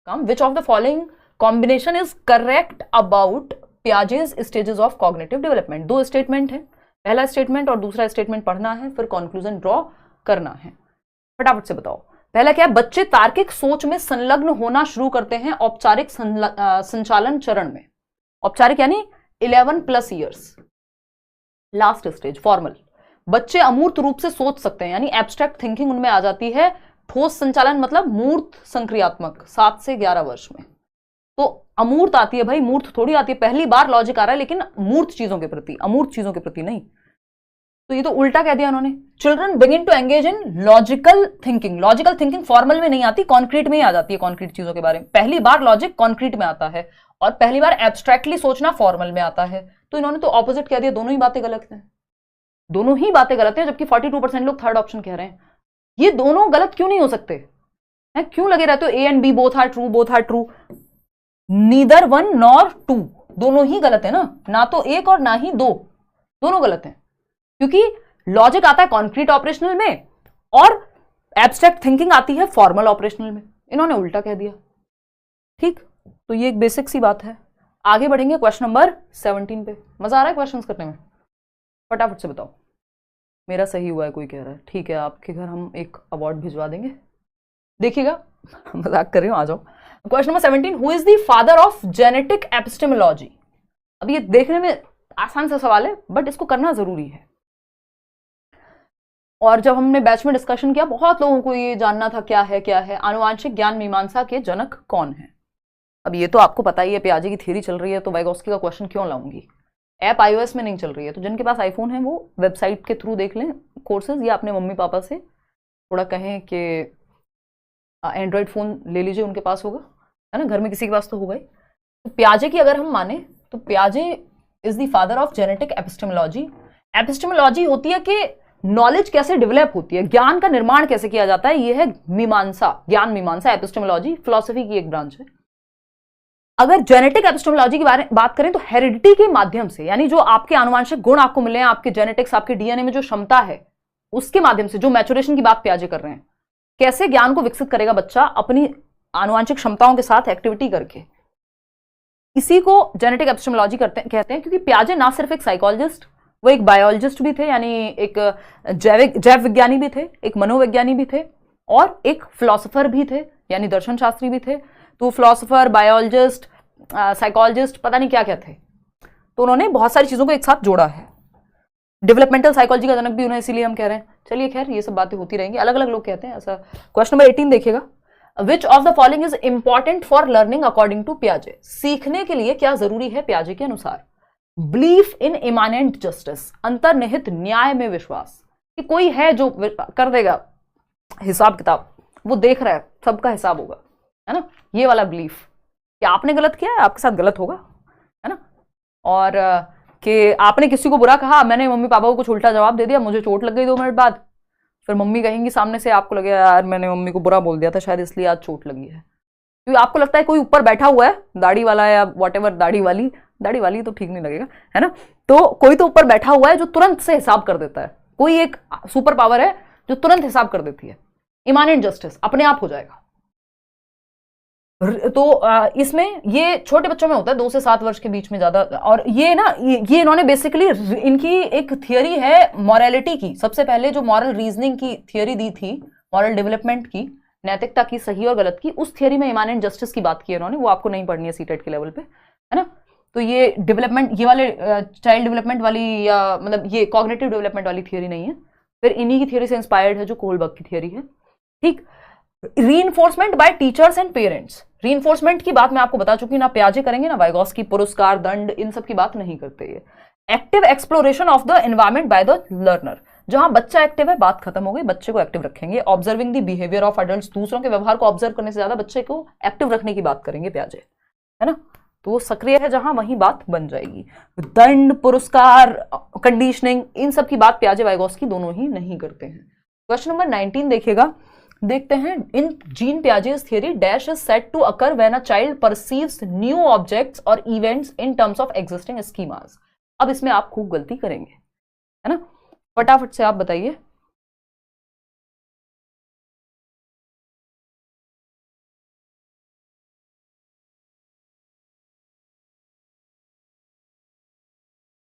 Come. Which of the following combination is correct about Piaget's stages of cognitive development. दो statement है, पहला statement और दूसरा statement पढ़ना है, फिर कंक्लूजन ड्रॉ करना है। फटाफट से बताओ। पहला क्या है, बच्चे तार्किक सोच में संलग्न होना शुरू करते हैं औपचारिक संचालन चरण में। औपचारिक यानी 11+ ईयर्स। लास्ट स्टेज फॉर्मल, बच्चे अमूर्त रूप से सोच सकते हैं यानी एब्स्ट्रैक्ट थिंकिंग उनमें आ जाती है। ठोस संचालन मतलब मूर्त संक्रियात्मक 7 से 11 वर्ष में। तो अमूर्त आती है भाई, मूर्त थोड़ी आती है। पहली बार लॉजिक आ रहा है लेकिन मूर्त चीजों के प्रति, अमूर्त चीजों के प्रति नहीं। तो ये तो उल्टा कह दिया उन्होंने। Children begin to engage in logical thinking. Logical thinking formal में नहीं आती, कॉन्क्रीट में ही आ जाती है, कॉन्क्रीट चीजों के बारे में। पहली बार लॉजिक कॉन्क्रीट में आता है और पहली बार एब्स्ट्रैक्टली सोचना फॉर्मल में आता है। तो इन्होंने तो ऑपोजिट कह दिया, दोनों ही बातें गलत हैं। दोनों ही बातें गलत हैं, जबकि 42% लोग थर्ड ऑप्शन कह रहे हैं। ये दोनों गलत क्यों नहीं हो सकते हैं? क्यों लगे रहते हो A and B both are true, both are true? Neither one nor two, दोनों ही गलत है ना तो एक और ना ही दो, दोनों गलत हैं। क्योंकि लॉजिक आता है कॉन्क्रीट ऑपरेशनल में और एब्स्ट्रैक्ट थिंकिंग आती है फॉर्मल ऑपरेशनल में। इन्होंने उल्टा कह दिया। ठीक, तो ये एक बेसिक सी बात है। आगे बढ़ेंगे क्वेश्चन नंबर 17 पे। मजा आ रहा है क्वेश्चंस करने में? फटाफट से बताओ। मेरा सही हुआ है कोई कह रहा है, ठीक है, आपके घर हम एक अवार्ड भिजवा देंगे, देखिएगा। मजाक कर रही हूं, आ जाओ। Question number 17, who is the father of genetic epistemology? अब ये देखने में आसान सा सवाल है बट इसको करना जरूरी है। और जब हमने बैच में डिस्कशन किया बहुत लोगों को ये जानना था क्या है आनुवांशिक ज्ञान मीमांसा के जनक कौन है। अब ये तो आपको पता ही है, पियाजे की थ्योरी चल रही है तो वाइगोस्की का क्वेश्चन क्यों लाऊंगी। ऐप iOS में नहीं चल रही है, तो जिनके पास आईफोन है वो वेबसाइट के थ्रू देख लें कोर्सेज, या अपने मम्मी पापा से थोड़ा कहें कि एंड्रॉयड फ़ोन ले लीजिए, उनके पास होगा, है ना, घर में किसी के पास तो होगा ही। तो पियाजे की अगर हम माने तो पियाजे is the father of genetic epistemology. Epistemology होती है कि नॉलेज कैसे डेवलप होती है, ज्ञान का निर्माण कैसे किया जाता है, ये है मीमांसा, ज्ञान मीमांसा। एपिस्टेमोलॉजी फिलॉसफी की एक ब्रांच है। अगर जेनेटिक एपिस्टेमोलॉजी की बात करें तो हेरिडिटी के माध्यम से, यानी जो आपके आनुवंशिक गुण आपको मिले हैं, आपके जेनेटिक्स, आपके डीएनए में जो क्षमता है उसके माध्यम से, जो मैचुरेशन की बात पियाजे कर रहे हैं, कैसे ज्ञान को विकसित करेगा बच्चा अपनी आनुवंशिक क्षमताओं के साथ एक्टिविटी करके, इसी को जेनेटिक एपिस्टेमोलॉजी कहते हैं। क्योंकि पियाजे ना सिर्फ एक साइकोलॉजिस्ट, वो एक बायोलॉजिस्ट भी थे, यानी एक जैव विज्ञानी भी थे, एक मनोवैज्ञानी भी थे और एक फिलोसोफर भी थे, यानी दर्शन शास्त्री भी थे। तो फिलोसोफर, बायोलॉजिस्ट, साइकोलॉजिस्ट, पता नहीं क्या क्या थे। तो उन्होंने बहुत सारी चीजों को एक साथ जोड़ा है। डेवलपमेंटल साइकोलॉजी का जनक भी उन्हें, इसीलिए हम कह रहे हैं। चलिए खैर, ये सब बातें होती रहेंगी, अलग अलग लोग कहते हैं ऐसा। क्वेश्चन नंबर 18 देखिएगा। Which of the following is important for learning according to पियाजे? सीखने के लिए क्या जरूरी है पियाजे के अनुसार? बिलीफ इन इमानेंट जस्टिस, अंतर्निहित न्याय में विश्वास, कि कोई है जो कर देगा हिसाब किताब, वो देख रहा है, सबका हिसाब होगा, है ना, ये वाला बिलीफ कि आपने गलत किया है, आपके साथ गलत होगा, है ना। और कि आपने किसी को बुरा कहा, मैंने मम्मी पापा को कुछ उल्टा जवाब दे दिया, मुझे चोट लग गई 2 मिनट बाद, फिर मम्मी कहेंगी सामने से, आपको लगेगा यार मैंने मम्मी को बुरा बोल दिया था, शायद इसलिए आज चोट लगी है। क्योंकि आपको लगता है कोई ऊपर बैठा हुआ है, दाढ़ी वाला या व्हाटएवर, दाढ़ी वाली तो ठीक नहीं लगेगा, है ना। तो कोई तो ऊपर बैठा हुआ है जो तुरंत से हिसाब कर देता है, कोई एक सुपर पावर है जो तुरंत हिसाब कर देती है। इमानेंट जस्टिस अपने आप हो जाएगा। तो इसमें ये छोटे बच्चों में होता है, 2 से 7 वर्ष के बीच में ज्यादा। और ये ना, ये इन्होंने बेसिकली, इनकी एक थियरी है मॉरलिटी की। सबसे पहले जो मॉरल रीजनिंग की थियरी दी थी, मॉरल डेवलपमेंट की, नैतिकता की, सही और गलत की, उस थियरी में इमानेंट जस्टिस की बात की है इन्होंने। वो आपको नहीं पढ़नी है सीटेट के लेवल पे, है ना। तो ये डेवलपमेंट, ये वाले चाइल्ड डेवलपमेंट वाली, या मतलब ये कॉग्निटिव डेवलपमेंट वाली थियरी नहीं है, फिर इन्हीं की थियरी से इंस्पायर्ड है जो कोहलबर्ग की थियरी है। ठीक। Reinforcement bye teachers and parents, reinforcement की बात मैं आपको बता चुकी, ना पियाजे करेंगे ना वाइगोस्की, पुरस्कार, दंड, इन सब की बात नहीं करते ये। Active exploration of the environment by the learner, जहां बच्चा एक्टिव है, बात खत्म हो गई, बच्चे को एक्टिव रखेंगे। Observing the behaviour of adults, दूसरों के व्यवहार को ऑब्जर्व करने से ज्यादा बच्चे को एक्टिव रखने की बात करेंगे पियाजे, है ना। तो वो सक्रिय है जहां, वहीं बात बन जाएगी। दंड, पुरस्कार, कंडीशनिंग, इन सब की बात पियाजे वाइगोस्की दोनों ही नहीं करते हैं। क्वेश्चन नंबर 19 देखिएगा, देखते हैं। In Jean Piaget's theory dash is said to occur when a child perceives new objects और events in terms of existing schemas. अब इसमें आप खूब गलती करेंगे, है ना, फटाफट से आप बताइए।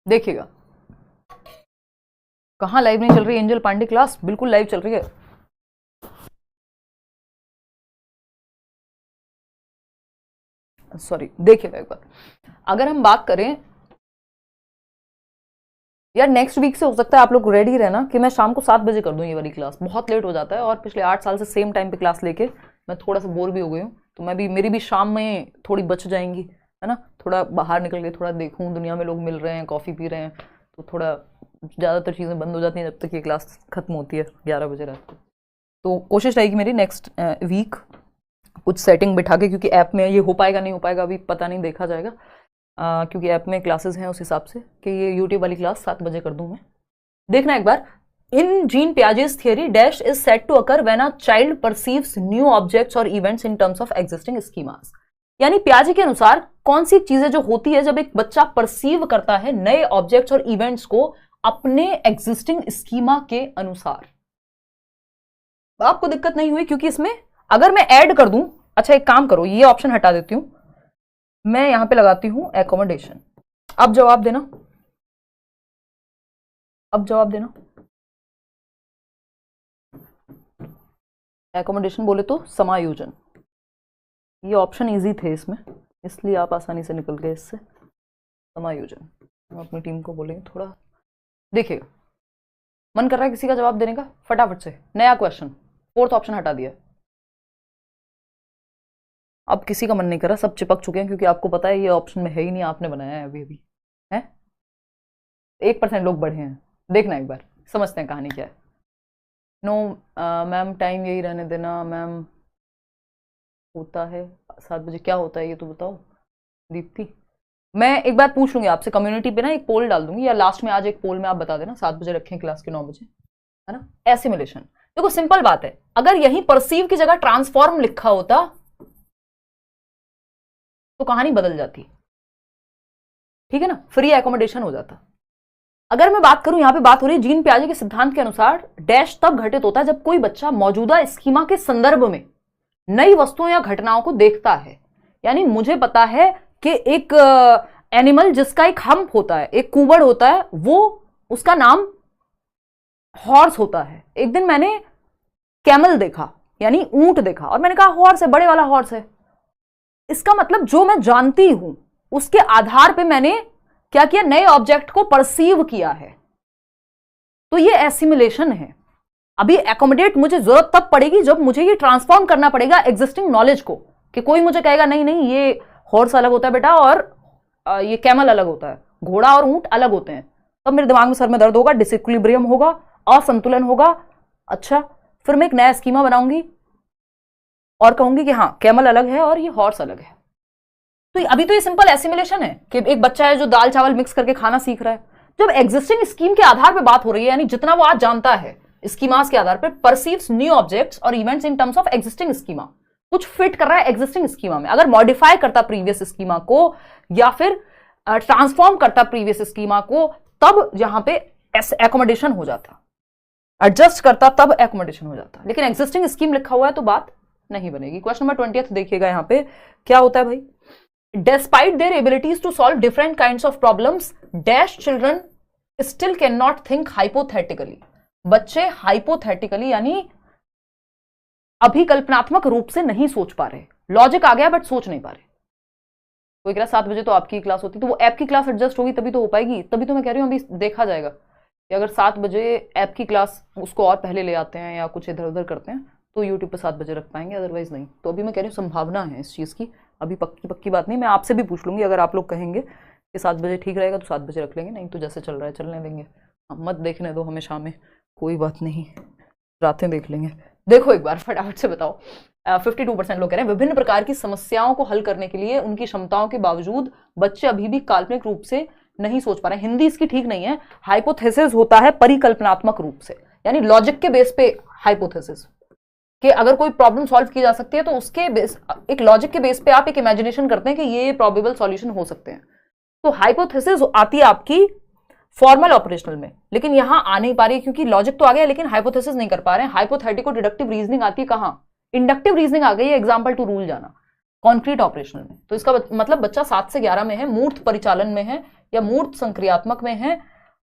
देखिएगा, कहाँ लाइव नहीं चल रही एंजल पांडे क्लास? बिल्कुल लाइव चल रही है। सॉरी, देखिएगा एक बार, अगर हम बात करें यार नेक्स्ट वीक से हो सकता है आप लोग रेडी रहना कि मैं शाम को 7 बजे कर दूं ये वाली क्लास। बहुत लेट हो जाता है और पिछले 8 साल से सेम टाइम पे क्लास लेके मैं थोड़ा सा बोर भी हो गई हूँ, तो मेरी भी शाम में थोड़ी बच जाएंगी, है ना। थोड़ा बाहर निकल के थोड़ा देखूँ, दुनिया में लोग मिल रहे हैं, कॉफ़ी पी रहे हैं, तो थोड़ा ज़्यादातर चीज़ें बंद हो जाती हैं जब तक ये क्लास खत्म होती है 11 बजे रात को। तो कोशिश रहेगी मेरी नेक्स्ट वीक कुछ सेटिंग बिठा के, क्योंकि ऐप में ये हो पाएगा नहीं हो पाएगा अभी पता नहीं, देखा जाएगा। क्योंकि ऐप में क्लासेस हैं उस हिसाब से कि ये यूट्यूब वाली क्लास 7 बजे कर दूं मैं। देखना एक बार, in Jean Piaget's theory dash is said to occur when a child perceives new objects और events in terms of existing schemas. यानी पियाजे के अनुसार कौन सी चीजें जो होती है जब एक बच्चा परसीव करता है नए ऑब्जेक्ट्स और इवेंट्स को अपने एग्जिस्टिंग स्कीमा के अनुसार। आपको दिक्कत नहीं हुई? क्योंकि इसमें अगर मैं ऐड कर दूं, अच्छा एक काम करो, ये ऑप्शन हटा देती हूं, मैं यहां पे लगाती हूं एकोमोडेशन। अब जवाब देना, अब जवाब देना। एकोमोडेशन बोले तो समायोजन, ये ऑप्शन इजी थे इसमें, इसलिए आप आसानी से निकल गए इससे। समायोजन, हम अपनी टीम को बोलेंगे थोड़ा। देखिएगा, मन कर रहा है किसी का जवाब देने का? फटाफट से नया क्वेश्चन, 4th ऑप्शन हटा दिया। अब किसी का मन नहीं कर रहा, सब चिपक चुके हैं, क्योंकि आपको पता है ये ऑप्शन में है ही नहीं, आपने बनाया है अभी अभी, है 1% लोग बढ़े हैं। देखना एक बार, समझते हैं कहानी क्या है। नो मैम, टाइम यही रहने देना मैम। होता है 7 बजे, क्या होता है ये तो बताओ दीप्ति। मैं एक बार पूछ लूंगी आपसे, कम्युनिटी पे ना एक पोल डाल दूंगी, या लास्ट में आज एक पोल में आप बता देना 7 बजे रखें क्लास के 9 बजे, है ना। एसिमुलेशन, देखो सिंपल बात है, अगर यही परसीव की जगह ट्रांसफॉर्म लिखा होता तो कहानी बदल जाती, ठीक है ना, फ्री एकोमोडेशन हो जाता। अगर मैं बात करूं, यहां पे बात हो रही है जीन पियाजे के सिद्धांत के अनुसार डैश तब घटित होता है जब कोई बच्चा मौजूदा स्कीमा के संदर्भ में नई वस्तुओं या घटनाओं को देखता है। यानी मुझे पता है कि एक एनिमल जिसका एक हम्प होता है, एक कुबड़ होता है, वो उसका नाम हॉर्स होता है। एक दिन मैंने कैमल देखा, यानी ऊंट देखा, और मैंने कहा हॉर्स है, बड़े वाला हॉर्स है। इसका मतलब जो मैं जानती हूं उसके आधार पे मैंने क्या किया, नए ऑब्जेक्ट को परसीव किया है, तो ये एसिमुलेशन है। अभी एकोमोडेट मुझे जरूरत तब पड़ेगी जब मुझे ये ट्रांसफॉर्म करना पड़ेगा एग्जिस्टिंग नॉलेज को, कि कोई मुझे कहेगा नहीं नहीं ये हॉर्स अलग होता है बेटा और ये कैमल अलग होता है, घोड़ा और ऊंट अलग होते हैं, तब मेरे दिमाग में सर में दर्द होगा, डिसइक्विलिब्रियम होगा, असंतुलन होगा। अच्छा, फिर मैं एक नया स्कीमा बनाऊंगी और कहूंगी कि हाँ कैमल अलग है और ये हॉर्स अलग है। तो अभी तो ये सिंपल एसिमुलेशन है कि एक बच्चा है जो दाल चावल मिक्स करके खाना सीख रहा है। जब एग्जिस्टिंग स्कीम के आधार पर बात हो रही है, यानी जितना वो आज जानता है स्कीमास के आधार पर, परसीव्स न्यू ऑब्जेक्ट्स और events in terms of existing schema, कुछ फिट कर रहा है एग्जिस्टिंग स्कीमा में। अगर मॉडिफाई करता प्रीवियस स्कीमा को या फिर ट्रांसफॉर्म करता प्रीवियस स्कीमा को, तब यहां पे एकोमोडेशन हो जाता, एडजस्ट करता तब एकोमोडेशन हो जाता। लेकिन एग्जिस्टिंग स्कीम लिखा हुआ है तो बात नहीं बनेगी। क्वेश्चन नंबर 20 देखिएगा, यहां पे क्या होता है भाई, Despite their abilities to solve different kinds of problems, dash children still cannot think hypothetically. बच्चे hypothetically यानी अभिकल्पनात्मक रूप से नहीं सोच पा रहे। लॉजिक आ गया बट सोच नहीं पा रहे। कोई कह रहा 7 बजे तो आपकी क्लास होती, तो वो ऐप की क्लास एडजस्ट होगी तभी तो हो पाएगी। तभी तो मैं कह रही हूँ अभी देखा जाएगा कि अगर 7 बजे ऐप की क्लास उसको और पहले ले आते हैं या कुछ इधर उधर करते हैं तो यूट्यूब पे 7 बजे रख पाएंगे, अदरवाइज नहीं। तो अभी मैं कह रही हूँ संभावना है इस चीज़ की, अभी पक्की बात नहीं। मैं आपसे भी पूछ लूंगी, अगर आप लोग कहेंगे कि 7 बजे ठीक रहेगा तो 7 बजे रख लेंगे, नहीं तो जैसे चल रहा है चलने देंगे। मत देखने दो हमें शाम में, कोई बात नहीं, रातें देख लेंगे। देखो एक बार फटाफट से बताओ, 52% लोग कह रहे हैं विभिन्न प्रकार की समस्याओं को हल करने के लिए उनकी क्षमताओं के बावजूद बच्चे अभी भी काल्पनिक रूप से नहीं सोच पा रहे। हिंदी इसकी ठीक नहीं है। हाइपोथेसिस होता है परिकल्पनात्मक रूप से, यानी लॉजिक के बेस पे हाइपोथेसिस, कि अगर कोई प्रॉब्लम सॉल्व की जा सकती है तो उसके बेस, एक लॉजिक के बेस पे आप एक इमेजिनेशन करते हैं कि ये प्रोबेबल सॉल्यूशन हो सकते हैं। तो हाइपोथेसिस आती है आपकी फॉर्मल ऑपरेशनल में, लेकिन यहां आ नहीं पा रही क्योंकि लॉजिक तो आ गया लेकिन हाइपोथेसिस नहीं कर पा रहे हैं। हाइपोथेटिको डिडक्टिव रीजनिंग आती है कहां, इंडक्टिव रीजनिंग आ गई है, एग्जाम्पल टू रूल जाना कॉन्क्रीट ऑपरेशनल में। तो इसका मतलब बच्चा 7 से 11 में है, मूर्त परिचालन में है, या मूर्त संक्रियात्मक में है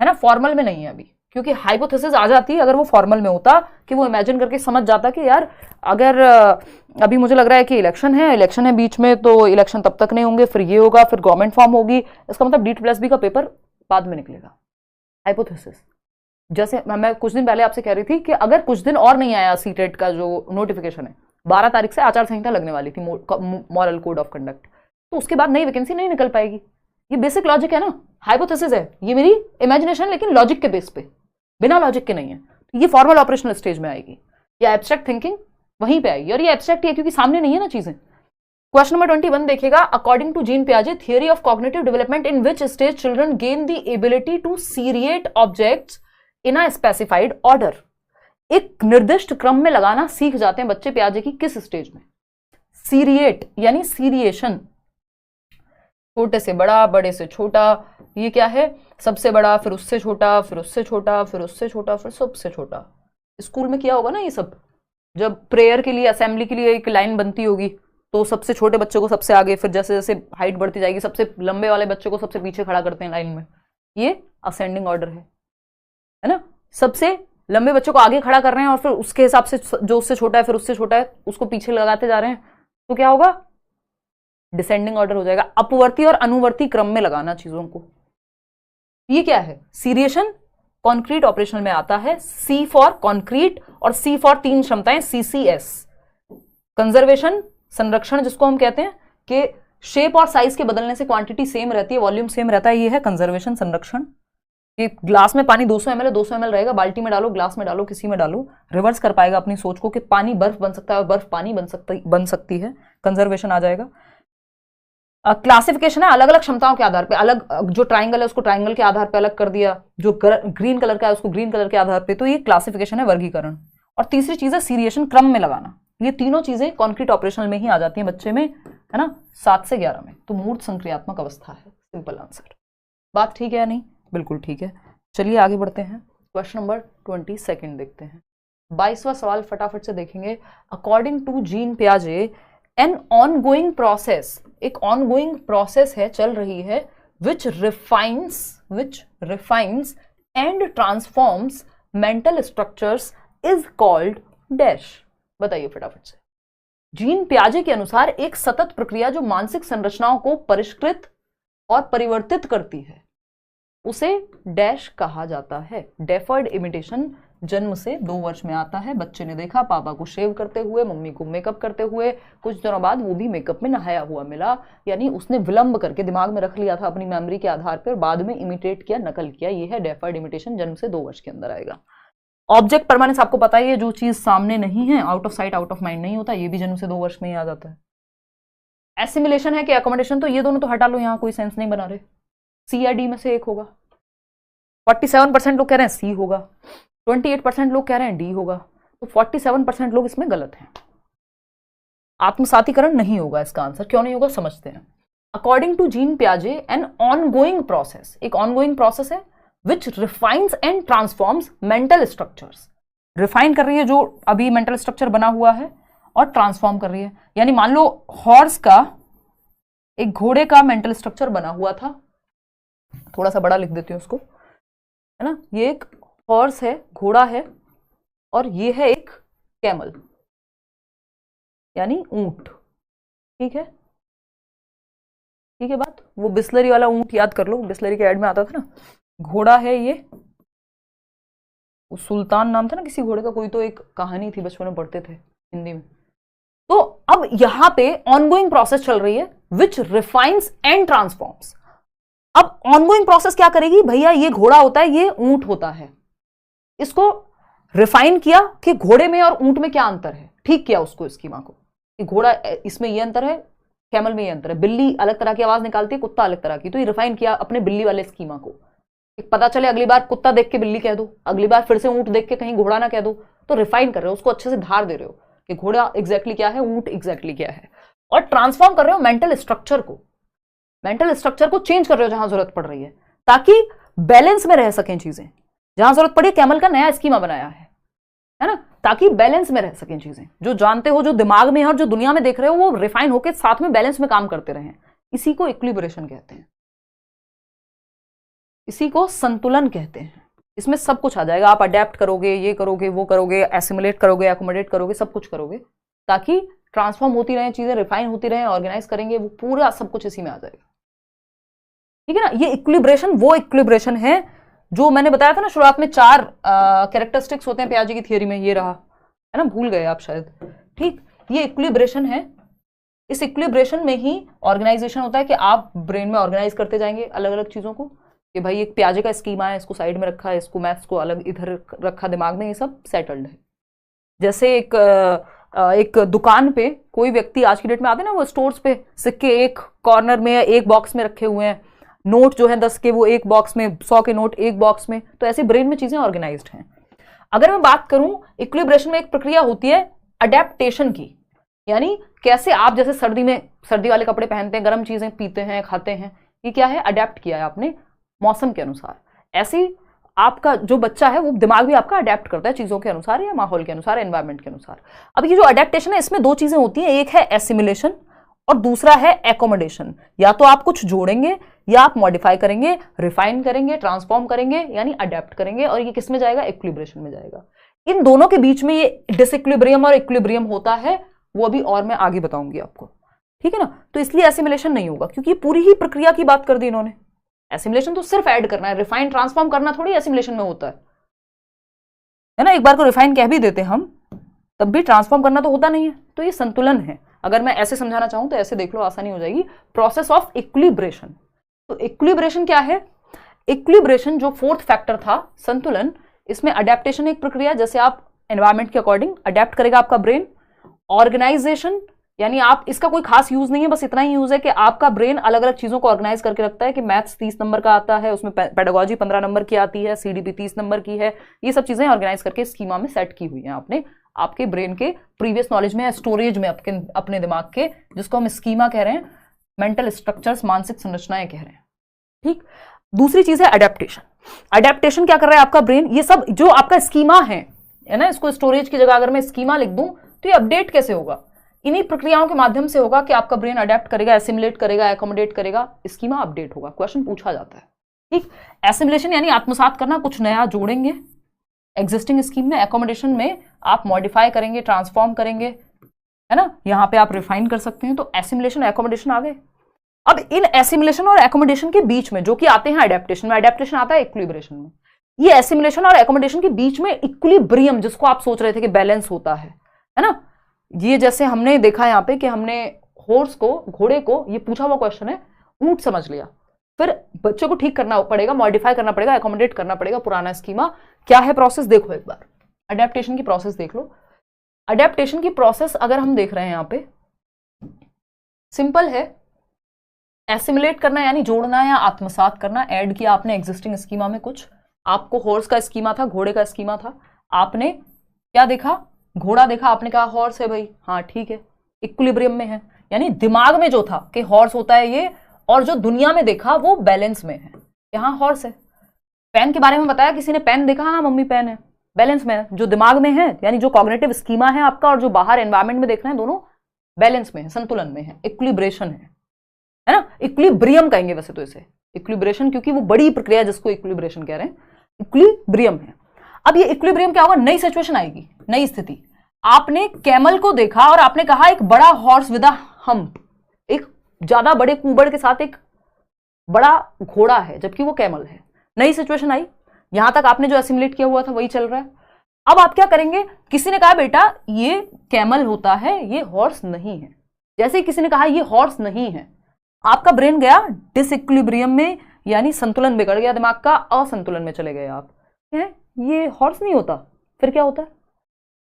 ना, फॉर्मल में नहीं है अभी, क्योंकि हाइपोथेसिस आ जाती है अगर वो फॉर्मल में होता कि वो इमेजिन करके समझ जाता कि यार अगर अभी मुझे लग रहा है कि इलेक्शन है बीच में, तो इलेक्शन तब तक नहीं होंगे, फिर ये होगा, फिर गवर्नमेंट फॉर्म होगी, इसका मतलब D+B का पेपर बाद में निकलेगा। हाइपोथेसिस, जैसे मैं कुछ दिन पहले आपसे कह रही थी कि अगर कुछ दिन और नहीं आया सीटेट का जो नोटिफिकेशन है, 12 तारीख से आचार संहिता लगने वाली थी, मॉरल कोड ऑफ कंडक्ट, तो उसके बाद नई वैकेंसी नहीं निकल पाएगी। ये बेसिक लॉजिक है ना, हाइपोथेसिस है, ये मेरी इमेजिनेशन, लेकिन लॉजिक के बेस पे, बिना लॉजिक के नहीं है। तो ये फॉर्मल ऑपरेशनल स्टेज में आएगी, या एब्स्ट्रैक्ट थिंकिंग वहीं पे आएगी, और ये एब्स्ट्रैक्ट है क्योंकि सामने नहीं है ना चीजें। क्वेश्चन नंबर 21 देखिएगा, अकॉर्डिंग टू जीन पियाजे theory of cognitive development in which stage children gain the ability to seriate objects in a specified order. एक निर्दिष्ट क्रम में लगाना सीख जाते हैं बच्चे पियाजे की किस स्टेज में? सीरिएट यानी सीरिएशन, छोटे से बड़ा, बड़े से छोटा, ये क्या है, सबसे बड़ा, फिर उससे छोटा, फिर उससे छोटा, फिर उससे छोटा, फिर सबसे छोटा। स्कूल में किया होगा ना ये सब, जब प्रेयर के लिए, असेंबली के लिए एक लाइन बनती होगी, तो सबसे छोटे बच्चे को सबसे आगे, फिर जैसे जैसे हाइट बढ़ती जाएगी सबसे लंबे वाले बच्चे को सबसे पीछे खड़ा करते हैं लाइन में, ये असेंडिंग ऑर्डर है ना। सबसे लंबे बच्चे को आगे खड़ा कर रहे हैं और फिर उसके हिसाब से जो उससे छोटा है फिर उससे छोटा है उसको पीछे लगाते जा रहे हैं, तो क्या होगा? डिसेंडिंग ऑर्डर हो जाएगा। अपवर्ती और अनुवर्ती क्रम में लगाना चीजों को, ये क्या है? सीरिएशन कॉन्क्रीट ऑपरेशन में आता है, C फॉर कॉन्क्रीट और C फॉर 3 क्षमताएं, CCS। कंजर्वेशन संरक्षण जिसको हम कहते हैं कि शेप और साइज के बदलने से क्वांटिटी सेम रहती है, वॉल्यूम सेम रहता है, ये है कंजर्वेशन संरक्षण। कि ग्लास में पानी 200 ml है, 200 ml रहेगा, बाल्टी में डालो, ग्लास में डालो, किसी में डालो, रिवर्स कर पाएगा अपनी सोच को कि पानी बर्फ बन सकता है और बर्फ पानी बन सकती है, कंजर्वेशन आ जाएगा। क्लासिफिकेशन है अलग अलग क्षमताओं के आधार पे, अलग जो ट्राइंगल है उसको ट्राइंगल के आधार पे अलग कर दिया, जो ग्रीन कलर का है उसको ग्रीन कलर के आधार पे, तो ये क्लासिफिकेशन है, वर्गीकरण। और तीसरी चीज है सीरिएशन, क्रम में लगाना। ये तीनों चीजें कॉन्क्रीट ऑपरेशनल में ही आ जाती हैं बच्चे में, है ना, 7 से 11 में। तो मूर्त संक्रियात्मक अवस्था है, सिंपल आंसर। बात ठीक है या नहीं? बिल्कुल ठीक है। चलिए आगे बढ़ते हैं, क्वेश्चन नंबर 22 देखते हैं। 22वां सवाल फटाफट से देखेंगे। अकॉर्डिंग टू जीन पियाजे एन ऑनगोइंग प्रोसेस, एक ऑनगोइंग प्रोसेस है, चल रही है, which refines and transforms mental structures is called dash. बताइए फटाफट से। जीन पियाजे के अनुसार एक सतत प्रक्रिया जो मानसिक संरचनाओं को परिष्कृत और परिवर्तित करती है उसे डैश कहा जाता है। डेफर्ड इमिटेशन जन्म से 2 वर्ष में आता है। बच्चे ने देखा पापा को शेव करते हुए, मम्मी को मेकअप करते हुए, कुछ दिनों बाद वो भी मेकअप में नहाया हुआ मिला, यानी उसने विलंब करके दिमाग में रख लिया था अपनी मेमोरी के आधार पर, बाद में इमिटेट किया, नकल किया। ये है डेफर्ड इमिटेशन, जन्म से 2 वर्ष के अंदर आएगा। ऑब्जेक्ट परमानेंस आपको पता ही है, जो चीज सामने नहीं है, out of sight out of mind नहीं होता, ये भी जन्म से 2 वर्ष में ही आ जाता है। एसिमिलेशन है कि अकोमोडेशन, तो ये दोनों तो हटा लो, यहाँ कोई सेंस नहीं बना रहे। C या D में से एक होगा। 47% लोग कह रहे हैं C होगा, 28% लोग कह रहे हैं D होगा, तो 47% लोग इसमें गलत हैं। आत्मसातीकरण नहीं होगा इसका आंसर। क्यों नहीं होगा समझते हैं। अकॉर्डिंग टू जीन पियाजे एन ऑनगोइंग प्रोसेस, एक ऑनगोइंग प्रोसेस है which refines and transforms mental structures. Refine कर रही है जो अभी मेंटल स्ट्रक्चर बना हुआ है, और ट्रांसफॉर्म कर रही है, यानी मान लो हॉर्स का, एक घोड़े का मेंटल स्ट्रक्चर बना हुआ था, थोड़ा सा बड़ा लिख देती हूँ उसको, है ना। ये एक हॉर्स है, घोड़ा है, और ये है एक कैमल यानी ऊंट। ठीक है, ठीक है बात। वो बिस्लरी वाला ऊंट याद कर लो, बिस्लरी के ऐड में आता था ना। घोड़ा है ये, सुल्तान नाम था ना किसी घोड़े का, कोई तो एक कहानी थी, बचपन में पढ़ते थे हिंदी में। तो अब यहां पे ऑनगोइंग प्रोसेस चल रही है विच रिफाइंस एंड ट्रांसफॉर्म्स। अब ऑनगोइंग प्रोसेस क्या करेगी? भैया ये घोड़ा होता है, ये ऊंट होता है, इसको रिफाइन किया कि घोड़े में और ऊंट में क्या अंतर है, ठीक किया उसको, स्कीमा को, कि घोड़ा इसमें ये अंतर है, कैमल में ये अंतर है, बिल्ली अलग तरह की आवाज निकालती है, कुत्ता अलग तरह की, तो ये रिफाइन किया अपने बिल्ली वाले स्कीमा को। पता चले अगली बार कुत्ता देख के बिल्ली कह दो, अगली बार फिर से ऊंट देख के कहीं घोड़ा ना कह दो, तो रिफाइन कर रहे हो उसको, अच्छे से धार दे रहे हो कि घोड़ा एग्जैक्टली क्या है, ऊंट एग्जैक्टली क्या है। और ट्रांसफॉर्म कर रहे हो मेंटल स्ट्रक्चर को, मेंटल स्ट्रक्चर को चेंज कर रहे हो जहां जरूरत पड़ रही है, ताकि बैलेंस में रह सकें चीजें। जहां जरूरत पड़ी, कैमल का नया स्कीमा बनाया है ना, ताकि बैलेंस में रह सकें चीजें। जो जानते हो, जो दिमाग में है और जो दुनिया में देख रहे हो, वो रिफाइन होकर साथ में बैलेंस में काम करते रहे। इसी को इक्विलिब्रेशन कहते हैं। इसी को संतुलन कहते हैं। इसमें सब कुछ आ जाएगा, आप अडेप्ट करोगे, ये करोगे, वो करोगे, एसिमुलेट करोगे, एकोमोडेट करोगे, सब कुछ करोगे, ताकि ट्रांसफॉर्म होती रहे चीजें, रिफाइन होती रहे, ऑर्गेनाइज करेंगे, वो पूरा सब कुछ इसी में आ जाएगा। ठीक है ना। ये इक्विलिब्रेशन वो इक्विलिब्रेशन है जो मैंने बताया था ना शुरुआत में, 4 कैरेक्टरिस्टिक्स होते हैं पियाजे की थियरी में, ये रहा है ना, भूल गए आप शायद। ठीक, ये इक्विलिब्रेशन है। इस इक्विलिब्रेशन में ही ऑर्गेनाइजेशन होता है कि आप ब्रेन में ऑर्गेनाइज करते जाएंगे अलग अलग चीजों को, कि भाई एक पियाजे का स्कीमा है, इसको साइड में रखा है, इसको मैथ्स को अलग इधर रखा दिमाग में, ये सब सेटल्ड है। जैसे एक दुकान पे कोई व्यक्ति आज की डेट में आते हैं ना, वो स्टोर्स पे सिक्के एक कॉर्नर में एक बॉक्स में रखे हुए हैं, नोट जो है 10 के वो एक बॉक्स में, 100 के नोट एक बॉक्स में, तो ऐसे ब्रेन में चीजें ऑर्गेनाइज्ड हैं। अगर मैं बात करूं इक्विलिब्रेशन में एक प्रक्रिया होती है अडेप्टेशन की, यानी कैसे आप जैसे सर्दी में सर्दी वाले कपड़े पहनते हैं, गर्म चीजें पीते हैं, खाते हैं, ये क्या है, अडेप्ट किया है आपने मौसम के अनुसार। ऐसी आपका जो बच्चा है वो दिमाग भी आपका अडेप्ट करता है चीजों के अनुसार या माहौल के अनुसार, एनवायरमेंट के अनुसार। अब ये जो अडेप्टेशन है इसमें 2 चीजें होती हैं, एक है एसिमिलेशन और दूसरा है एकोमोडेशन। या तो आप कुछ जोड़ेंगे या आप मॉडिफाई करेंगे, रिफाइन करेंगे, ट्रांसफॉर्म करेंगे, यानी अडेप्ट करेंगे, और ये किस में जाएगा, इक्विलिब्रेशन में जाएगा। इन दोनों के बीच में ये डिसइक्विलिब्रियम और इक्विलिब्रियम होता है, वो अभी और मैं आगे बताऊंगी आपको। ठीक है ना। तो इसलिए एसिमिलेशन नहीं होगा, क्योंकि पूरी ही प्रक्रिया की बात कर दी इन्होंने। एसिमिलेशन तो सिर्फ ऐड करना है, रिफाइन ट्रांसफॉर्म करना थोड़ी एसिमिलेशन में होता है ना। एक बार को रिफाइन कह भी देते हम, तब भी ट्रांसफॉर्म करना तो होता नहीं है। तो ये संतुलन है। अगर मैं ऐसे समझाना चाहूं तो ऐसे देख लो, आसानी हो जाएगी। Process of equilibration. तो इक्विलिब्रेशन क्या है, इक्विलिब्रेशन जो 4th फैक्टर था संतुलन, इसमें अडेप्टेशन एक प्रक्रिया, जैसे आप एनवायरमेंट के अकॉर्डिंग अडेप्ट करेगा आपका ब्रेन। ऑर्गेनाइजेशन, यानी आप इसका कोई खास यूज नहीं है, बस इतना ही यूज है कि आपका ब्रेन अलग अलग चीजों को ऑर्गेनाइज करके रखता है, कि मैथ्स 30 नंबर का आता है, उसमें पेडागोजी 15 नंबर की आती है, सीडीपी 30 नंबर की है, ये सब चीजें ऑर्गेनाइज करके स्कीमा में सेट की हुई हैं आपने, आपके ब्रेन के प्रीवियस नॉलेज में, स्टोरेज में अपने दिमाग के, जिसको हम स्कीमा कह रहे हैं, मेंटल स्ट्रक्चर्स, मानसिक संरचनाएं कह रहे हैं। ठीक। दूसरी चीज है अडेप्टेशन। अडेप्टेशन क्या कर रहा है आपका ब्रेन, ये सब जो आपका स्कीमा है ना, इसको स्टोरेज की जगह अगर मैं स्कीमा लिख दूं तो ये अपडेट कैसे होगा, इन्हीं प्रक्रियाओं के माध्यम से होगा कि आपका ब्रेन अडेप्ट करेगा, एसिमुलेट करेगा, एकोमोडेट करेगा, स्कीमा अपडेट होगा। क्वेश्चन पूछा जाता है। ठीक। एसिमुलेशन यानी आत्मसात करना, कुछ नया जोड़ेंगे एग्जिस्टिंग स्कीम में। एकोमोडेशन में आप मॉडिफाई करेंगे, ट्रांसफॉर्म करेंगे, है ना, यहां पे आप रिफाइन कर सकते हैं। तो एसिमुलेशन एकोमोडेशन आ गए। अब इन एसिमुलेशन और एकोमोडेशन के बीच में जो कि आते हैं अडेप्टेशन में, अडेप्टेशन आता है इक्विलिब्रेशन में, ये एसिमुलेशन और एकोमोडेशन के बीच में इक्विलिब्रियम, जिसको आप सोच रहे थे कि बैलेंस होता है ना, ये जैसे हमने देखा यहाँ पे कि हमने हॉर्स को, घोड़े को, ये पूछा हुआ क्वेश्चन है, ऊंट समझ लिया, फिर बच्चों को ठीक करना पड़ेगा, मॉडिफाई करना पड़ेगा, एकोमोडेट करना पड़ेगा पुराना स्कीमा। क्या है प्रोसेस, देखो एक बार अडेप्टेशन की प्रोसेस देख लो। अडेप्टेशन की प्रोसेस अगर हम देख रहे हैं यहाँ पे, सिंपल है। एसिमुलेट करना यानी जोड़ना या आत्मसात करना, ऐड किया आपने एग्जिस्टिंग स्कीमा में कुछ, आपको हॉर्स का स्कीमा था, घोड़े का स्कीमा था, आपने क्या देखा, घोड़ा देखा, आपने कहा हॉर्स है भाई, हाँ ठीक है, इक्विलिब्रियम में है, यानी दिमाग में जो था कि हॉर्स होता है ये, और जो दुनिया में देखा वो बैलेंस में है, यहाँ हॉर्स है। पेन के बारे में बताया किसी ने, पेन देखा, हाँ मम्मी पेन है, बैलेंस में है। जो दिमाग में है यानी जो कॉग्निटिव स्कीमा है आपका, और जो बाहर एनवायरमेंट में देख रहे हैं, दोनों बैलेंस में है, संतुलन में है, इक्विलिब्रेशन है ना। इक्विलिब्रियम कहेंगे वैसे तो इसे, इक्विलिब्रेशन क्योंकि वो बड़ी प्रक्रिया जिसको इक्विलिब्रेशन कह रहे हैं, इक्विलिब्रियम है। अब ये इक्विलिब्रियम क्या होगा, नई सिचुएशन आएगी, नई स्थिति। आपने कैमल को देखा और आपने कहा एक बड़ा हॉर्स विद अ हम्प, एक ज्यादा बड़े कुबड़ के साथ एक बड़ा घोड़ा है, जबकि वो कैमल है। नई सिचुएशन आई, यहां तक आपने जो एसिमुलेट किया हुआ था वही चल रहा है। अब आप क्या करेंगे, किसी ने कहा बेटा ये कैमल होता है, ये हॉर्स नहीं है। जैसे ही किसी ने कहा ये हॉर्स नहीं है, आपका ब्रेन गया डिसइक्विलिब्रियम में, यानी संतुलन बिगड़ गया दिमाग का, असंतुलन में चले गए आप। ये हॉर्स नहीं होता, फिर क्या होता है,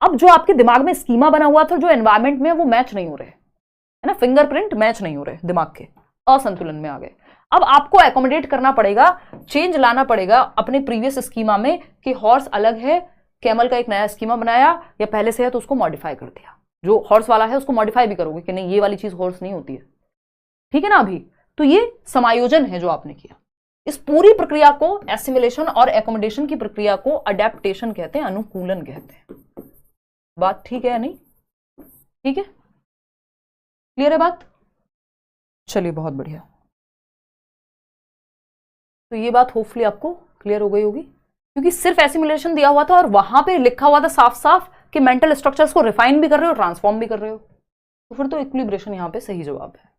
अब जो आपके दिमाग में स्कीमा बना हुआ था, जो एनवायरमेंट में, वो मैच नहीं हो रहे, है ना, फिंगरप्रिंट मैच नहीं हो रहे दिमाग के, असंतुलन में आ गए। अब आपको एकोमोडेट करना पड़ेगा, चेंज लाना पड़ेगा अपने प्रीवियस स्कीमा में, कि हॉर्स अलग है, कैमल का एक नया स्कीमा बनाया, या पहले से है तो उसको मॉडिफाई कर दिया, जो हॉर्स वाला है उसको मॉडिफाई भी करोगे कि नहीं ये वाली चीज हॉर्स नहीं होती है, ठीक है ना। अभी तो ये समायोजन है जो आपने किया। इस पूरी प्रक्रिया को, एसिमुलेशन और एकोमोडेशन की प्रक्रिया को अडेप्टेशन कहते हैं, अनुकूलन कहते हैं। बात ठीक है या नहीं, ठीक है, क्लियर है बात, चलिए बहुत बढ़िया। तो ये बात होपफुली आपको क्लियर हो गई होगी, क्योंकि सिर्फ एसिमुलेशन दिया हुआ था और वहां पे लिखा हुआ था साफ साफ कि मेंटल स्ट्रक्चर्स को रिफाइन भी कर रहे हो, ट्रांसफॉर्म भी कर रहे हो, तो फिर तो इक्विलिब्रेशन यहां पे सही जवाब है।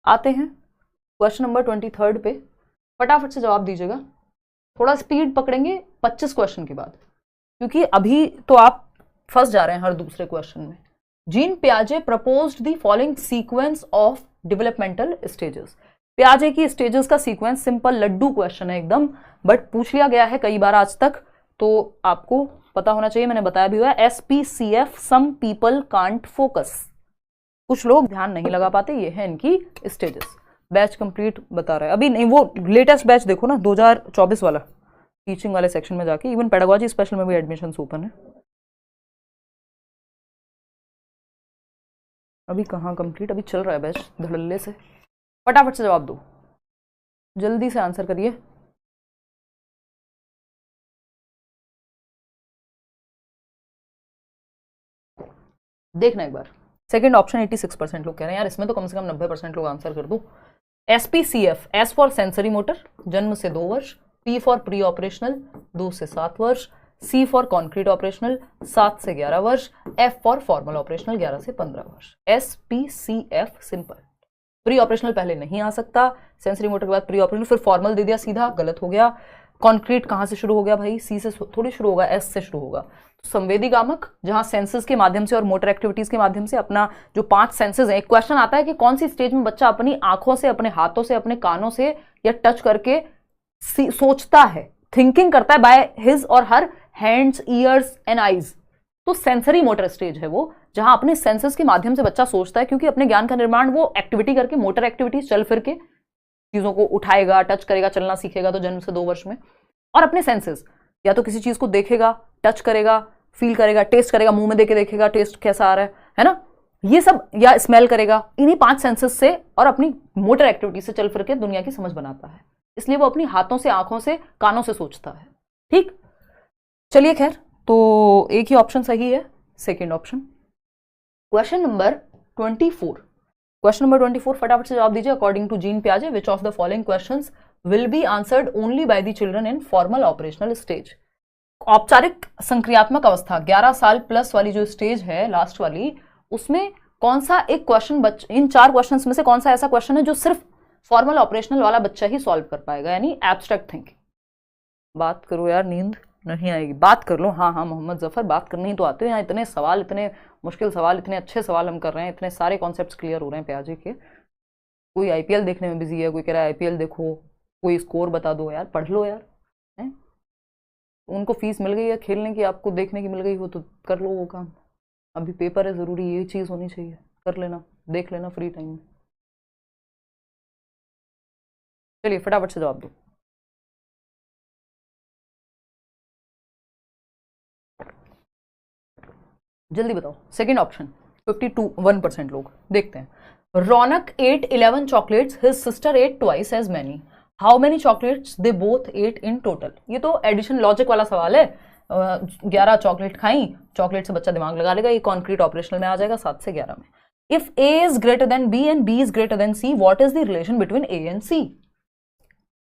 आते हैं क्वेश्चन नंबर 23 पे, फटाफट से जवाब दीजिएगा, थोड़ा स्पीड पकड़ेंगे 25 क्वेश्चन के बाद, क्योंकि अभी तो आप फंस जा रहे हैं हर दूसरे क्वेश्चन में। जीन पियाजे proposed the following sequence of developmental stages. पियाजे की स्टेजेस का सीक्वेंस सिंपल लड्डू क्वेश्चन है एकदम, बट पूछ लिया गया है कई बार आज तक, तो आपको पता होना चाहिए, मैंने बताया भी हुआ है। SPCF, some people can't focus, कुछ लोग ध्यान नहीं लगा पाते, ये है इनकी स्टेजेस। बैच कंप्लीट बता रहा है, अभी नहीं, वो लेटेस्ट बैच देखो ना 2024 वाला, टीचिंग वाले सेक्शन में जाके, इवन पेडागोजी स्पेशल में भी एडमिशन ओपन है। अभी कहाँ कंप्लीट, अभी चल रहा है बैच धड़ल्ले से। फटाफट से जवाब दो, जल्दी से आंसर करिए। देखना एक बार, सेकंड ऑप्शन 86% लोग कह रहे हैं, यार इसमें तो कम से कम 90% लोग आंसर कर दूं। SPCF, S for sensory motor, जन्म से 2 वर्ष, P फॉर प्री ऑपरेशनल 2 से 7 वर्ष, C फॉर कॉन्क्रीट ऑपरेशनल 7 से 11 वर्ष, F फॉर फॉर्मल ऑपरेशनल 11 से 15 वर्ष। SPCF सिंपल, प्री ऑपरेशनल पहले नहीं आ सकता, सेंसरी मोटर के बाद प्री ऑपरेशनल, फिर फॉर्मल दे दिया सीधा, गलत हो गया। कॉन्क्रीट कहां से शुरू हो गया भाई, C से थोड़ी शुरू होगा, S से शुरू होगा। संवेदीगामक, जहां सेंसेस के माध्यम से और मोटर एक्टिविटीज के माध्यम से अपना जो 5 सेंसेस है, एक क्वेश्चन आता है कि कौन सी स्टेज में बच्चा अपनी आंखों से, अपने हाथों से, अपने कानों से या टच करके सोचता है, थिंकिंग करता है बाय हिज और her hands, years and eyes. तो सेंसरी मोटर स्टेज है वो, जहां अपने सेंसेस के माध्यम से बच्चा सोचता है, क्योंकि अपने ज्ञान का निर्माण वो एक्टिविटी करके, मोटर एक्टिविटीज चल फिर के चीजों को उठाएगा, टच करेगा, चलना सीखेगा तो जन्म से 2 वर्ष में, और अपने सेंसेस या तो किसी चीज को देखेगा, टच करेगा, फील करेगा, टेस्ट करेगा, मुंह में देके देखेगा टेस्ट कैसा आ रहा है ना, ये सब, या स्मेल करेगा, इन्हीं 5 सेंसेस से और अपनी मोटर एक्टिविटी से चल फिर के दुनिया की समझ बनाता है। इसलिए वो अपनी हाथों से, आंखों से, कानों से सोचता है। ठीक, चलिए खैर, तो एक ही ऑप्शन सही है, second option. Question number 24, question number 24 फटाफट से जवाब दीजिए। अकॉर्डिंग टू जीन पियाजे, which of the following questions will be answered only by the children in formal operational stage. औपचारिक संक्रियात्मक अवस्था 11 साल प्लस वाली जो स्टेज है, लास्ट वाली, उसमें कौन सा एक क्वेश्चन, इन 4 क्वेश्चन में से कौन सा ऐसा क्वेश्चन है जो सिर्फ फॉर्मल ऑपरेशनल वाला बच्चा ही सॉल्व कर पाएगा, यानी एब्स्ट्रैक्ट थिंकिंग। बात करो यार, नींद नहीं आएगी, बात कर लो। हाँ हाँ मोहम्मद जफर, बात करनी ही तो आते हैं, यहाँ इतने सवाल, इतने मुश्किल सवाल, इतने अच्छे सवाल हम कर रहे हैं, इतने सारे कॉन्सेप्ट्स क्लियर हो रहे हैं पियाजे के। कोई IPL देखने में बिजी है, कोई कह रहा है IPL देखो, कोई स्कोर बता दो, यार पढ़ लो यार, है? उनको फीस मिल गई है खेलने की, आपको देखने की मिल गई हो तो कर लो वो काम। अभी पेपर है, जरूरी ये चीज होनी चाहिए, कर लेना, देख लेना फ्री टाइम में। चलिए फटाफट से जवाब दो। जल्दी बताओ, सेकेंड ऑप्शन। 51% लोग। देखते हैं। Raunak ate 11 chocolates, his sister ate twice as many, how many chocolates they both ate in total. ये तो एडिशन लॉजिक वाला सवाल है। 11 चॉकलेट खाई, चॉकलेट से बच्चा दिमाग लगा लेगा, ये कॉन्क्रीट ऑपरेशनल में आ जाएगा 7 से 11 में। If A is greater than B and B is greater than C, what is the relation between A and C?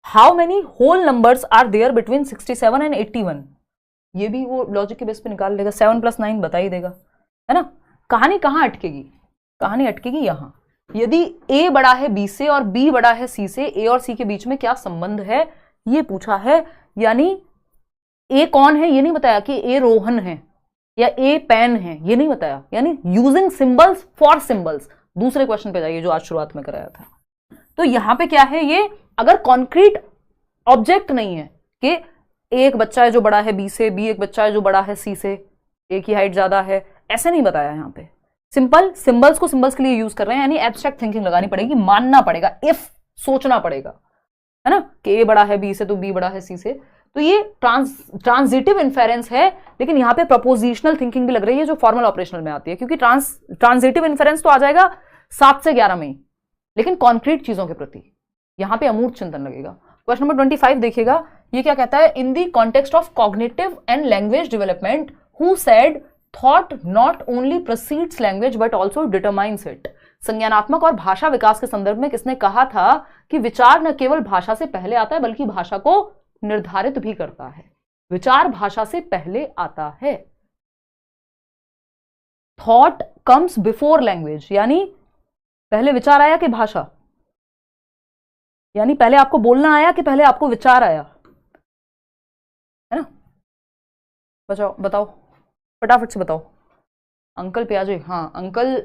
How many whole numbers are there between 67 and 81? ये भी वो लॉजिक के base पे निकाल लेगा, 7 + 9 बता ही देगा, है ना। कहानी कहाँ अटकेगी? कहानी अटकेगी यहाँ। यदि A बड़ा है B से और B बड़ा है C से, A और C के बीच में क्या संबंध है ये पूछा है। यानी A कौन है ये नहीं बताया कि A रोहन है या A पेन है, ये नहीं बताया। यानी यूजिंग सिंबल्स फॉर सिंबल्स। दूसरे क्वेश्चन पे जाइए जो आज शुरुआत में कराया था। तो यहां पे क्या है, ये अगर कॉन्क्रीट ऑब्जेक्ट नहीं है कि एक बच्चा है जो बड़ा है B से, B एक बच्चा है जो बड़ा है C से, एक ही हाइट ज्यादा है, ऐसे नहीं बताया यहाँ पे। सिंपल सिंबल्स को सिंबल्स के लिए यूज कर रहे हैं, यानी एब्स्ट्रैक्ट थिंकिंग लगानी पड़ेगी, मानना पड़ेगा, इफ सोचना पड़ेगा, है ना, कि A बड़ा है B से तो B बड़ा है C से। तो ये ट्रांजिटिव इन्फेरेंस है, लेकिन यहाँ पे प्रपोजिशनल थिंकिंग भी लग रही है जो फॉर्मल ऑपरेशनल में आती है, क्योंकि ट्रांजिटिव इन्फेरेंस तो आ जाएगा 7 से 11 में, लेकिन कॉन्क्रीट चीजों के प्रति यहाँ पे अमूर्त चिंतन लगेगा। क्वेश्चन नंबर 25 देखिएगा, ये क्या कहता है। In the context of cognitive and language development, who said thought not only proceeds language but also determines it. संज्ञानात्मक और भाषा विकास के संदर्भ में किसने कहा था कि विचार न केवल भाषा से पहले आता है बल्कि भाषा को निर्धारित भी करता है। विचार भाषा से पहले आता है। थॉट कम्स बिफोर लैंग्वेज, यानी पहले विचार आया कि भाषा, यानी पहले आपको बोलना आया कि पहले आपको विचार आया, है ना? बताओ फटाफट से बताओ। अंकल पियाजे, हाँ uncle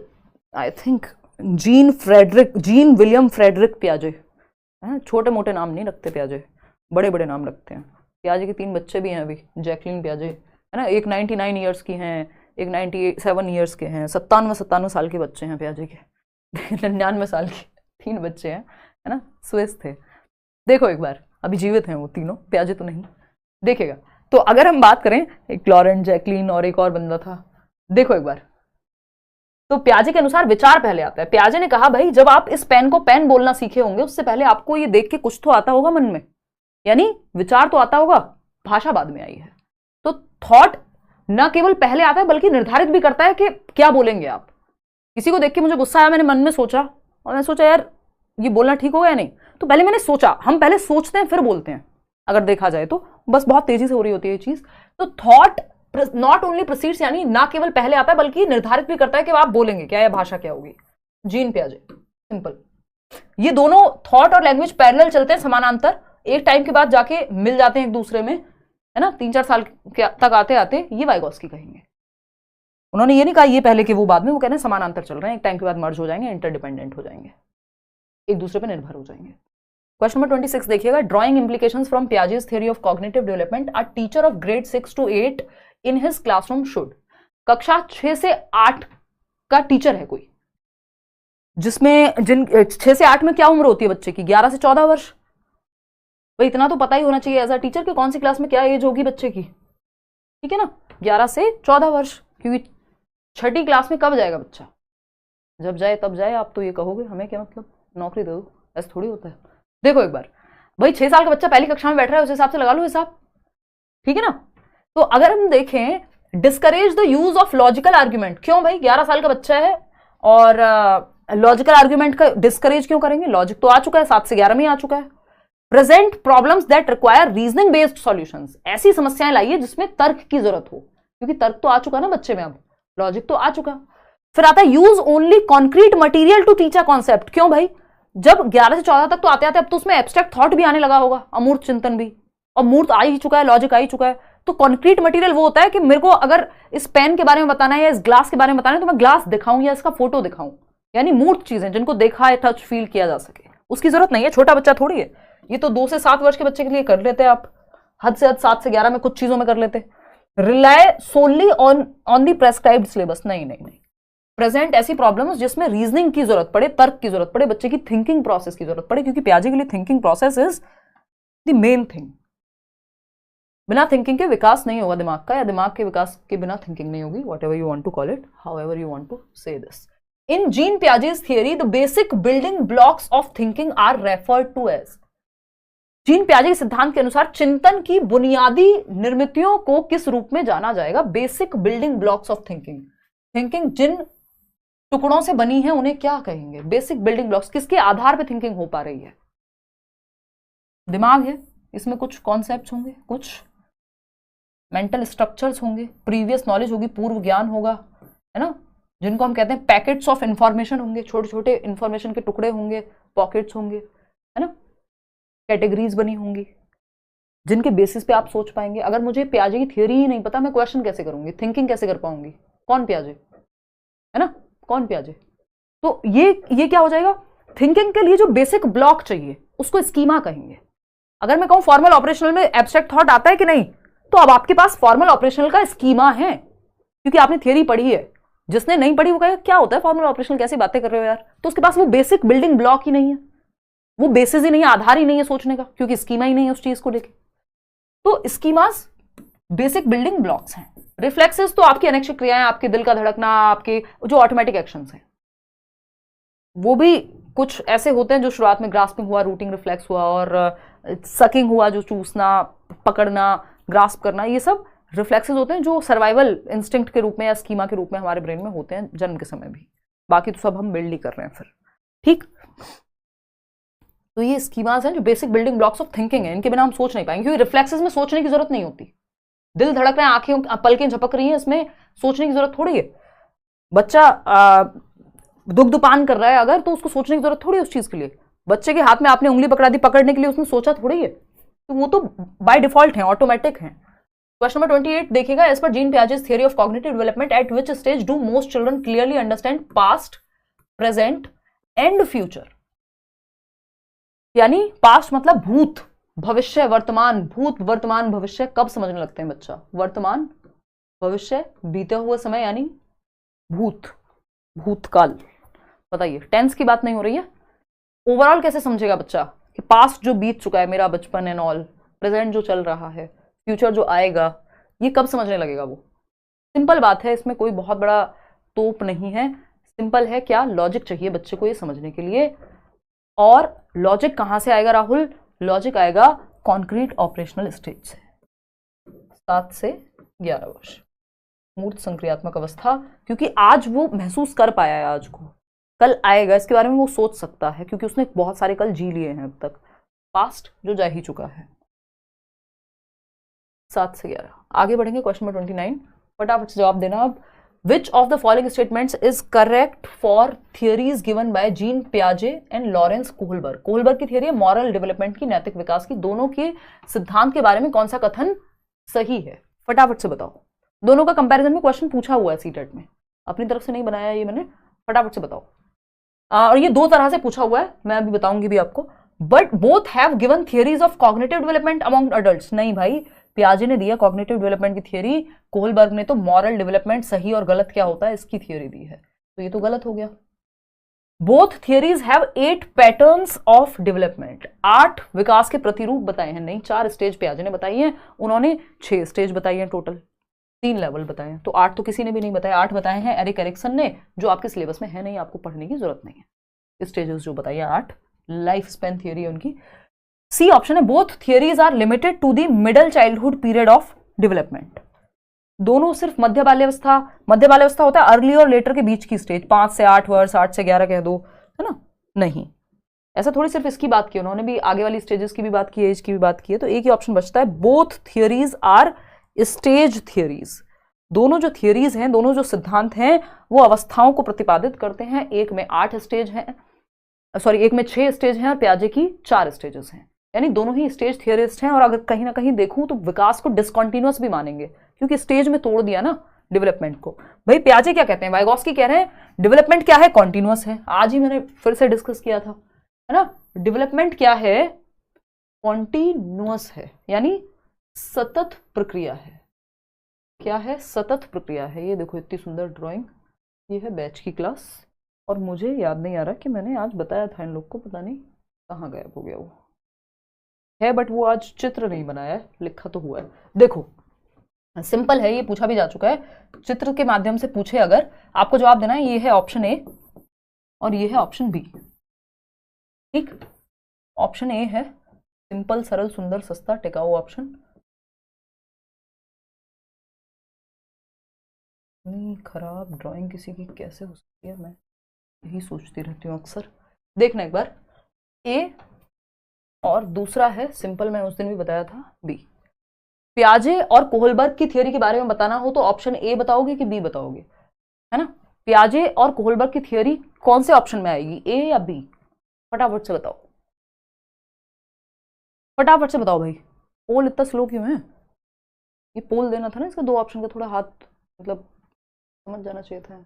I think Jean William Frederick पियाजे, छोटे मोटे नाम नहीं रखते पियाजे, बड़े बड़े नाम रखते हैं। पियाजे के 3 बच्चे भी हैं अभी, जैकलिन पियाजे, है ना, एक 99 ईयर्स की हैं, एक 97 ईयर्स के हैं, 57 साल के बच्चे हैं पियाजे के 99 साल के 3 बच्चे हैं, है ना, स्विस थे। देखो एक बार, अभी जीवित हैं वो तीनों, पियाजे तो नहीं, देखेगा। तो अगर हम बात करें, एक लॉरेंट, जैकलिन और एक और बंदा था, देखो एक बार, तो पियाजे के अनुसार विचार पहले आता है। पियाजे ने कहा भाई जब आप इस पेन को पेन बोलना सीखे होंगे उससे पहले आपको ये देख के कुछ तो आता होगा मन में, यानी विचार तो आता होगा, भाषा बाद में आई है। तो थॉट न केवल पहले आता है बल्कि निर्धारित भी करता है कि क्या बोलेंगे आप। किसी को देख के मुझे गुस्सा आया, मैंने मन में सोचा और मैंने सोचा यार ये बोलना ठीक होगा या नहीं, तो पहले मैंने सोचा, हम पहले सोचते हैं फिर बोलते हैं अगर देखा जाए तो, बस बहुत तेजी से हो रही होती है ये चीज। तो थॉट नॉट ओनली प्रोसीड्स, यानी ना केवल पहले आता है बल्कि निर्धारित भी करता है कि आप बोलेंगे क्या, या भाषा क्या होगी। जीन पियाजे, सिंपल। ये दोनों थॉट और लैंग्वेज पैरेलल चलते हैं, समानांतर, एक टाइम के बाद जाके मिल जाते हैं एक दूसरे में, है ना, 3-4 साल तक आते आते ये वाइगोस्की कहेंगे। उन्होंने ये नहीं कहा ये पहले कि वो बाद में, वो कह रहे हैं समानांतर चल रहे हैं, एक टाइम के बाद मर्ज हो जाएंगे, इंटरडिपेंडेंट हो जाएंगे, एक दूसरे पर निर्भर हो जाएंगे। क्वेश्चन नंबर 26 देखिएगा, drawing implications from Piaget's theory of cognitive development, a teacher of grade 6 to 8 in his classroom should. कक्षा 6 से 8 का टीचर है कोई, जिसमें 6 से 8 में क्या उम्र होती है बच्चे की, 11 से 14 वर्ष। भाई इतना तो पता ही होना चाहिए एज अ टीचर कि कौन सी क्लास में क्या एज होगी बच्चे की, ठीक है ना, 11 से 14 वर्ष, क्योंकि 6ठी क्लास में कब जाएगा बच्चा, जब जाए तब जाए। आप तो ये कहोगे हमें क्या मतलब, नौकरी दे दो, ऐसा थोड़ी होता है। देखो एक बार, भाई 6 साल का बच्चा पहली कक्षा में बैठ रहा है, उस हिसाब से लगा लो हिसाब, ठीक है ना। तो अगर हम देखें, discourage the use of logical argument, क्यों भाई 11 साल का बच्चा है और लॉजिकल आर्ग्यूमेंट का डिस्करेज क्यों करेंगे, लॉजिक तो आ चुका है, 7 से 11 में आ चुका है। Present problems that require reasoning based solutions, ऐसी समस्याएं लाइए जिसमें तर्क की जरूरत हो, क्योंकि तर्क तो आ चुका ना बच्चे में, अब लॉजिक तो आ चुका। फिर आता है use only concrete material to teach a concept, क्यों भाई जब 11 से 14 तक तो आते आते अब तो उसमें एब्स्ट्रैक्ट थॉट भी आने लगा होगा, अमूर्त चिंतन भी, और मूर्त आ ही चुका है, लॉजिक आ ही चुका है। तो कॉन्क्रीट मटेरियल वो होता है कि मेरे को अगर इस पेन के बारे में बताना है या इस ग्लास के बारे में बताना है तो मैं ग्लास दिखाऊं या इसका फोटो दिखाऊं, यानी मूर्त चीजें जिनको देखा है, टच फील किया जा सके, उसकी जरूरत नहीं है। छोटा बच्चा थोड़ी है, ये तो 2 से 7 वर्ष के बच्चे के लिए कर लेते हैं आप, हद से हद 7 से 11 में कुछ चीजों में कर लेते। Rely solely on the prescribed syllabus, नहीं नहीं नहीं। प्रेजेंट ऐसी प्रॉब्लम्स जिसमें रीजनिंग की जरूरत पड़े, तर्क की जरूरत पड़े, बच्चे की थिंकिंग प्रोसेस की जरूरत पड़े, क्योंकि पियाजे के लिए thinking process is the main thing. बिना थिंकिंग के विकास नहीं होगा दिमाग का, या दिमाग के विकास के बिना थिंकिंग नहीं होगी, whatever you want to call it, however you want to say this. In Jean Piaget's theory the basic building blocks of thinking are referred to as. Jean पियाजे के सिद्धांत के अनुसार चिंतन की बुनियादी निर्मितियों को किस रूप में जाना जाएगा, basic building blocks of thinking. Thinking जिन टुकड़ों से बनी है उन्हें क्या कहेंगे, बेसिक बिल्डिंग ब्लॉक्स। किसके आधार पर थिंकिंग हो पा रही है, दिमाग है, इसमें कुछ कॉन्सेप्ट्स होंगे, कुछ मेंटल स्ट्रक्चर्स होंगे, प्रीवियस नॉलेज होगी, पूर्व ज्ञान होगा, है ना, जिनको हम कहते हैं पैकेट्स ऑफ इंफॉर्मेशन होंगे, छोटे छोटे इंफॉर्मेशन के टुकड़े होंगे, पॉकेट्स होंगे, है ना, कैटेगरीज बनी होंगी जिनके बेसिस पे आप सोच पाएंगे। अगर मुझे पियाजे की थियरी ही नहीं पता, मैं क्वेश्चन कैसे करूंगी, थिंकिंग कैसे कर पाऊंगी, कौन पियाजे, है ना, कौन पियाजे। तो ये क्या हो जाएगा, थिंकिंग के लिए जो बेसिक ब्लॉक चाहिए उसको स्कीमा कहेंगे। अगर मैं कहूं फॉर्मल ऑपरेशनल में एब्स्ट्रैक्ट थॉट आता है कि नहीं, तो अब आपके पास फॉर्मल ऑपरेशनल का स्कीमा है, क्योंकि आपने थियरी पढ़ी है। जिसने नहीं पढ़ी वो कहेगा क्या होता है फॉर्मल ऑपरेशनल, कैसी बातें कर रहे हो यार, तो उसके पास वो बेसिक बिल्डिंग ब्लॉक ही नहीं है, वो बेसिस ही नहीं है, आधार ही नहीं है सोचने का, क्योंकि स्कीमा ही नहीं है उस चीज को लेके। तो स्कीमास बेसिक बिल्डिंग ब्लॉक्स हैं। रिफ्लेक्सेस तो आपकी अनैच्छिक क्रियाएं, आपके दिल का धड़कना, आपके जो ऑटोमेटिक एक्शंस हैं, वो भी कुछ ऐसे होते हैं जो शुरुआत में ग्रास्पिंग हुआ, रूटिंग रिफ्लेक्स हुआ, और सकिंग हुआ, जो चूसना, पकड़ना, ग्रास्प करना, ये सब रिफ्लेक्सेस होते हैं जो सर्वाइवल इंस्टिंक्ट के रूप में या स्कीमा के रूप में हमारे ब्रेन में होते हैं जन्म के समय भी। बाकी तो सब हम बिल्ड ही कर रहे हैं फिर। ठीक, तो ये स्कीमास हैं जो basic building blocks of thinking है, इनके बिना हम सोच नहीं पाएंगे, क्योंकि रिफ्लेक्सेस में सोचने की जरूरत नहीं होती। दिल धड़क रहे हैं, आंखें पलकें झपक रही हैं, इसमें सोचने की जरूरत थोड़ी है। बच्चा दुग्धपान कर रहा है अगर, तो उसको सोचने की जरूरत थोड़ी है उस चीज के लिए। बच्चे के हाथ में आपने उंगली पकड़ा दी, पकड़ने के लिए उसने सोचा थोड़ी है, तो वो तो बाय डिफॉल्ट है, ऑटोमेटिक है। क्वेश्चन नंबर 28 देखिएगा, as per Jean Piaget's theory of cognitive development at which stage do most children clearly understand past, present and future. यानी पास्ट मतलब भूत, भविष्य, वर्तमान। भूत, वर्तमान, भविष्य कब समझने लगते हैं बच्चा? वर्तमान, भविष्य, बीते हुए समय यानी भूत, भूतकाल। बताइए, टेंस की बात नहीं हो रही है। ओवरऑल कैसे समझेगा बच्चा कि पास्ट जो बीत चुका है, मेरा बचपन एंड ऑल, प्रेजेंट जो चल रहा है, फ्यूचर जो आएगा, ये कब समझने लगेगा वो? सिंपल बात है, इसमें कोई बहुत बड़ा तोप नहीं है, सिंपल है। क्या लॉजिक चाहिए बच्चे को ये समझने के लिए, और लॉजिक कहां से आएगा राहुल? लॉजिक आएगा कॉन्क्रीट ऑपरेशनल स्टेज से। 7 से 11 वर्ष मूर्त संक्रियात्मक अवस्था, क्योंकि आज वो महसूस कर पाया है आज को, कल आएगा इसके बारे में वो सोच सकता है, क्योंकि उसने बहुत सारे कल जी लिए हैं अब तक, पास्ट जो जा ही चुका है। 7 से 11 आगे बढ़ेंगे। क्वेश्चन नंबर 29, फटाफट से जवाब देना अब। Which of the following statements is correct for theories given by Jean Piaget and Lawrence Kohlberg? Kohlberg की थियरी है मॉरल डेवलपमेंट की, नैतिक विकास की। दोनों के सिद्धांत के बारे में कौन सा कथन सही है? फटाफट से बताओ। दोनों का कंपैरिजन में क्वेश्चन पूछा हुआ है सीटेट में, अपनी तरफ से नहीं बनाया ये मैंने, फटाफट से बताओ। और ये 2 तरह से पूछा हुआ है, मैं अभी बताऊंगी भी आपको। But both have given theories of cognitive development among adults. नहीं भाई, पियाजे ने दिया कॉग्निटिव डेवलपमेंट की थियरी, कोहलबर्ग ने तो मॉरल डेवलपमेंट, सही और गलत क्या होता है इसकी थियरी दी है, तो ये तो गलत हो गया। Both theories have 8 patterns of development. 8 विकास के प्रतिरूप बताए हैं, नहीं 4 स्टेज पियाजे ने बताई हैं, उन्होंने 6 स्टेज बताई हैं टोटल, 3 लेवल बताए हैं, तो 8 तो किसी ने भी नहीं बताया। 8 बताए हैं एरिक एरिक्सन ने, जो आपके सिलेबस में है नहीं, आपको पढ़ने की जरूरत नहीं है। स्टेजेस जो बताइए 8, लाइफ स्पेन थियरी है उनकी। सी ऑप्शन है, both theories are limited to the middle childhood period of development. दोनों सिर्फ मध्य बाल्यावस्था होता है अर्ली और लेटर के बीच की स्टेज, 5 से 8 वर्ष, 8 से 11 कह दो, है ना? नहीं, ऐसा थोड़ी सिर्फ इसकी बात की, उन्होंने भी आगे वाली स्टेजेस की भी बात की, एज की भी बात की है, तो एक ही ऑप्शन बचता है, both theories are stage theories. दोनों जो थियरीज हैं, दोनों जो सिद्धांत हैं, वो अवस्थाओं को प्रतिपादित करते हैं। एक में 8 स्टेज हैं, सॉरी एक में 6 स्टेज हैं और पियाजे की 4 स्टेजेस हैं, यानी दोनों ही स्टेज थियरिस्ट हैं। और अगर कहीं ना कहीं देखूं तो विकास को डिसकंटिन्यूअस भी मानेंगे, क्योंकि स्टेज में तोड़ दिया ना डेवलपमेंट को। भाई पियाजे क्या कहते हैं, वाइगोस्की कह रहे हैं डेवलपमेंट क्या है, कॉन्टिन्यूअस है। आज ही मैंने फिर से डिस्कस किया था, है ना? डेवलपमेंट क्या है, कॉन्टिन्यूअस है, यानी सतत प्रक्रिया है। क्या है? सतत प्रक्रिया है। ये देखो इतनी सुंदर ड्राइंग, ये है बैच की क्लास, और मुझे याद नहीं आ रहा कि मैंने आज बताया था इन लोग को, पता नहीं कहाँ गायब हो गया वो है, बट वो आज चित्र नहीं बनाया है, लिखा तो हुआ है। देखो सिंपल है, ये पूछा भी जा चुका है, चित्र के माध्यम से पूछे अगर, आपको जवाब देना है। ये है ऑप्शन ए और ये है ऑप्शन बी। ठीक, ऑप्शन ए है सिंपल, सरल, सुंदर, सस्ता, टिकाऊ ऑप्शन। खराब ड्राइंग किसी की कैसे हो सकती है, मैं यही सोचती रहती हूँ अक्सर। देखना एक बार, ए और दूसरा है सिंपल, मैं उस दिन भी बताया था, बी। पियाजे और कोहलबर्ग की थियरी के बारे में बताना हो तो ऑप्शन ए बताओगे कि बी बताओगे, है ना? पियाजे और कोहलबर्ग की थियरी कौन से ऑप्शन में आएगी, ए या बी? फटाफट से बताओ, फटाफट से बताओ भाई। पोल इतना स्लो क्यों है? ये पोल देना था ना इसका 2 ऑप्शन का, थोड़ा हाथ मतलब समझ जाना चाहिए था।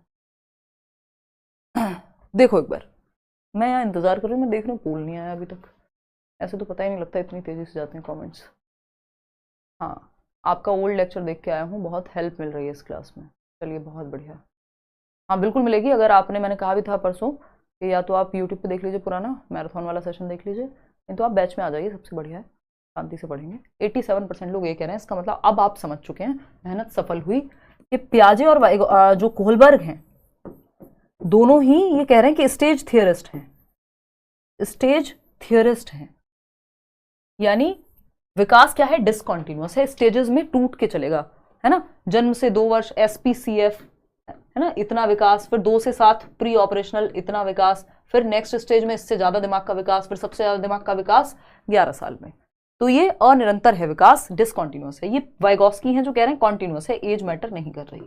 देखो एक बार, मैं यहाँ इंतजार कर रही हूँ, मैं देख रही हूँ पोल नहीं आया अभी तक। ऐसे तो पता ही नहीं लगता, इतनी तेजी से जाते हैं कमेंट्स। हाँ, आपका ओल्ड लेक्चर देख के आया हूँ, बहुत हेल्प मिल रही है इस क्लास में, चलिए बहुत बढ़िया। हाँ बिल्कुल मिलेगी, अगर आपने, मैंने कहा भी था परसों कि या तो आप यूट्यूब पे देख लीजिए, पुराना मैराथन वाला सेशन देख लीजिए, नहीं तो आप बैच में आ जाइए, सबसे बढ़िया है, शांति से पढ़ेंगे। 87% लोग ये कह रहे हैं, इसका मतलब अब आप समझ चुके हैं, मेहनत सफल हुई। कि पियाजे और जो कोहलबर्ग हैं, दोनों ही ये कह रहे हैं कि स्टेज थियरिस्ट हैं, स्टेज थियरिस्ट हैं, यानी विकास क्या है, डिसकंटिन्यूअस है, स्टेजेस में टूट के चलेगा, है ना? जन्म से 2 वर्ष, SPCF, है है ना, इतना विकास, फिर 2 से 7 प्री ऑपरेशनल इतना विकास, फिर नेक्स्ट स्टेज में इससे ज्यादा दिमाग का विकास, फिर सबसे ज्यादा दिमाग का विकास 11 साल में। तो ये अनिरंतर है विकास, डिसकॉन्टिन्यूअस है। ये वाइगोस्की हैं जो कह रहे हैं कॉन्टिन्यूअस है, एज मैटर नहीं कर रही।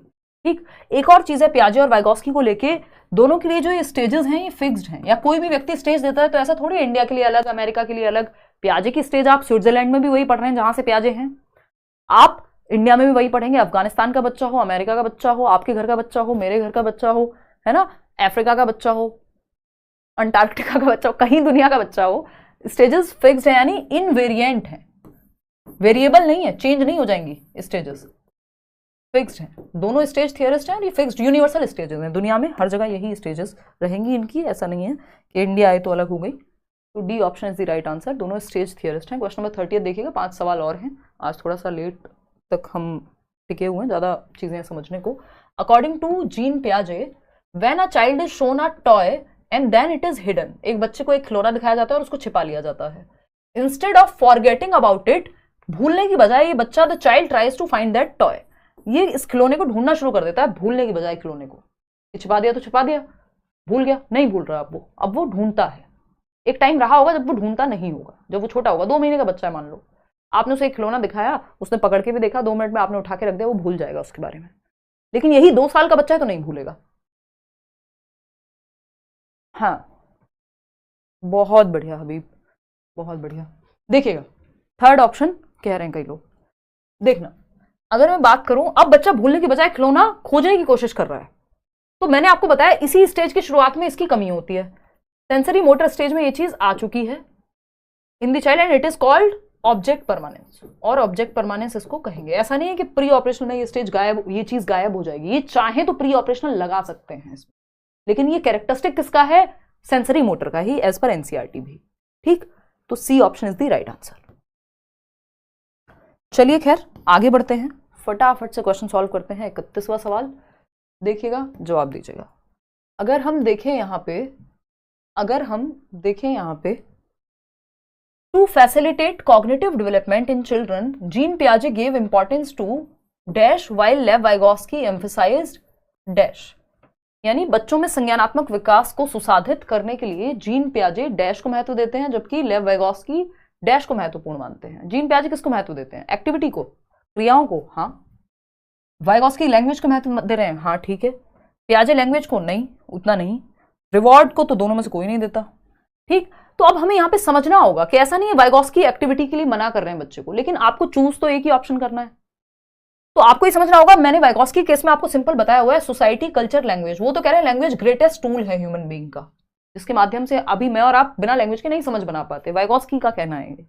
ठीक, एक और चीज है पियाजे और वाइगोस्की को लेके, दोनों के लिए जो ये स्टेजेस हैं ये फिक्स्ड हैं, या कोई भी व्यक्ति स्टेज देता है तो ऐसा थोड़ी इंडिया के लिए अलग, अमेरिका के लिए अलग। पियाजे की स्टेज आप स्विट्जरलैंड में भी वही पढ़ रहे हैं जहां से पियाजे हैं, आप इंडिया में भी वही पढ़ेंगे। अफगानिस्तान का बच्चा हो, अमेरिका का बच्चा हो, आपके घर का बच्चा हो, मेरे घर का बच्चा हो, है ना, अफ्रीका का बच्चा हो, अंटार्कटिका का बच्चा हो, कहीं दुनिया का बच्चा हो, स्टेजेस फिक्स्ड है, यानी इनवेरिएंट है, वेरिएबल नहीं है, चेंज नहीं हो जाएंगी स्टेजेस, फिक्स्ड है। दोनों स्टेज थियरिस्ट हैं और ये फिक्स्ड यूनिवर्सल स्टेजेस हैं, दुनिया में हर जगह यही स्टेजेस रहेंगी इनकी, ऐसा नहीं है कि इंडिया आए तो अलग हो गई। तो D option is the right answer, दोनों स्टेज थियरिस्ट हैं। क्वेश्चन नंबर 30 देखिएगा, 5 सवाल और हैं, आज थोड़ा सा लेट तक हम टिके हुए हैं ज़्यादा चीज़ें समझने को। अकॉर्डिंग टू जीन पियाजे, when a child is shown a toy and then it is hidden, एक बच्चे को एक खिलौना दिखाया जाता है और उसको छिपा लिया जाता है। Instead of forgetting about it, भूलने की बजाय ये बच्चा, the child tries to find that toy, ये इस खिलौने को ढूंढना शुरू कर देता है, भूलने की बजाय खिलौने को। छिपा दिया तो छिपा दिया, भूल गया, नहीं भूल रहा अब वो ढूंढता है। एक टाइम रहा होगा जब वो ढूंढता नहीं होगा, जब वो छोटा होगा, 2 महीने का बच्चा है मान लो, आपने उसे एक खिलौना दिखाया, उसने पकड़ के भी देखा, 2 मिनट में आपने उठा के रख दिया, वो भूल जाएगा उसके बारे में। लेकिन यही 2 साल का बच्चा है तो नहीं भूलेगा। हाँ, बहुत बढ़िया हबीब, बहुत बढ़िया। देखिएगा, थर्ड ऑप्शन कह रहे हैं कई लोग। देखना, अगर मैं बात करूं, अब बच्चा भूलने की बजाय खिलौना खोजने की कोशिश कर रहा है, तो मैंने आपको बताया इसी स्टेज की शुरुआत में इसकी कमी होती है। सेंसरी मोटर स्टेज में ये चीज आ चुकी है in the child and it is called object permanence, और ऑब्जेक्ट परमानेंस इसको कहेंगे। ऐसा नहीं है कि प्री ऑपरेशनल में ये स्टेज गायब, ये चीज गायब हो जाएगी, ये चाहे तो प्री ऑपरेशनल लगा सकते हैं इसमें, लेकिन ये कैरेक्टरिस्टिक किसका है, सेंसरी मोटर का ही, एज पर एनसीईआरटी भी। ठीक, तो C option is the right answer. चलिए खैर आगे बढ़ते हैं, फटाफट से क्वेश्चन सॉल्व करते हैं। 31वां सवाल देखिएगा, जवाब दीजिएगा। अगर हम देखें यहाँ पे, to facilitate cognitive development in children, Jean पियाजे gave importance to dash while Lev Vygotsky emphasized dash, यानी बच्चों में संज्ञानात्मक विकास को सुसाधित करने के लिए जीन पियाजे डैश को महत्व देते हैं, जबकि लेव वाइगोस्की डैश को महत्वपूर्ण मानते हैं। जीन पियाजे किसको महत्व देते हैं, एक्टिविटी को, क्रियाओं को, हाँ। वाइगोस्की लैंग्वेज को महत्व दे रहे हैं, हाँ ठीक है। पियाजे लैंग्वेज को नहीं, उतना नहीं। रिवॉर्ड को तो दोनों में से कोई नहीं देता। ठीक, तो अब हमें यहाँ पे समझना होगा कि ऐसा नहीं है वाइगोस्की एक्टिविटी के लिए मना कर रहे हैं बच्चे को, लेकिन आपको चूज तो एक ही ऑप्शन करना है। तो आपको ये समझना होगा, मैंने वाइगोस्की केस में आपको सिंपल बताया हुआ है, सोसाइटी, कल्चर, लैंग्वेज। वो तो कह रहे हैं लैंग्वेज ग्रेटेस्ट टूल है ह्यूमन बीइंग का, जिसके माध्यम से अभी मैं और आप बिना लैंग्वेज के नहीं समझ बना पाते। वाइगोस्की का कहना है ये।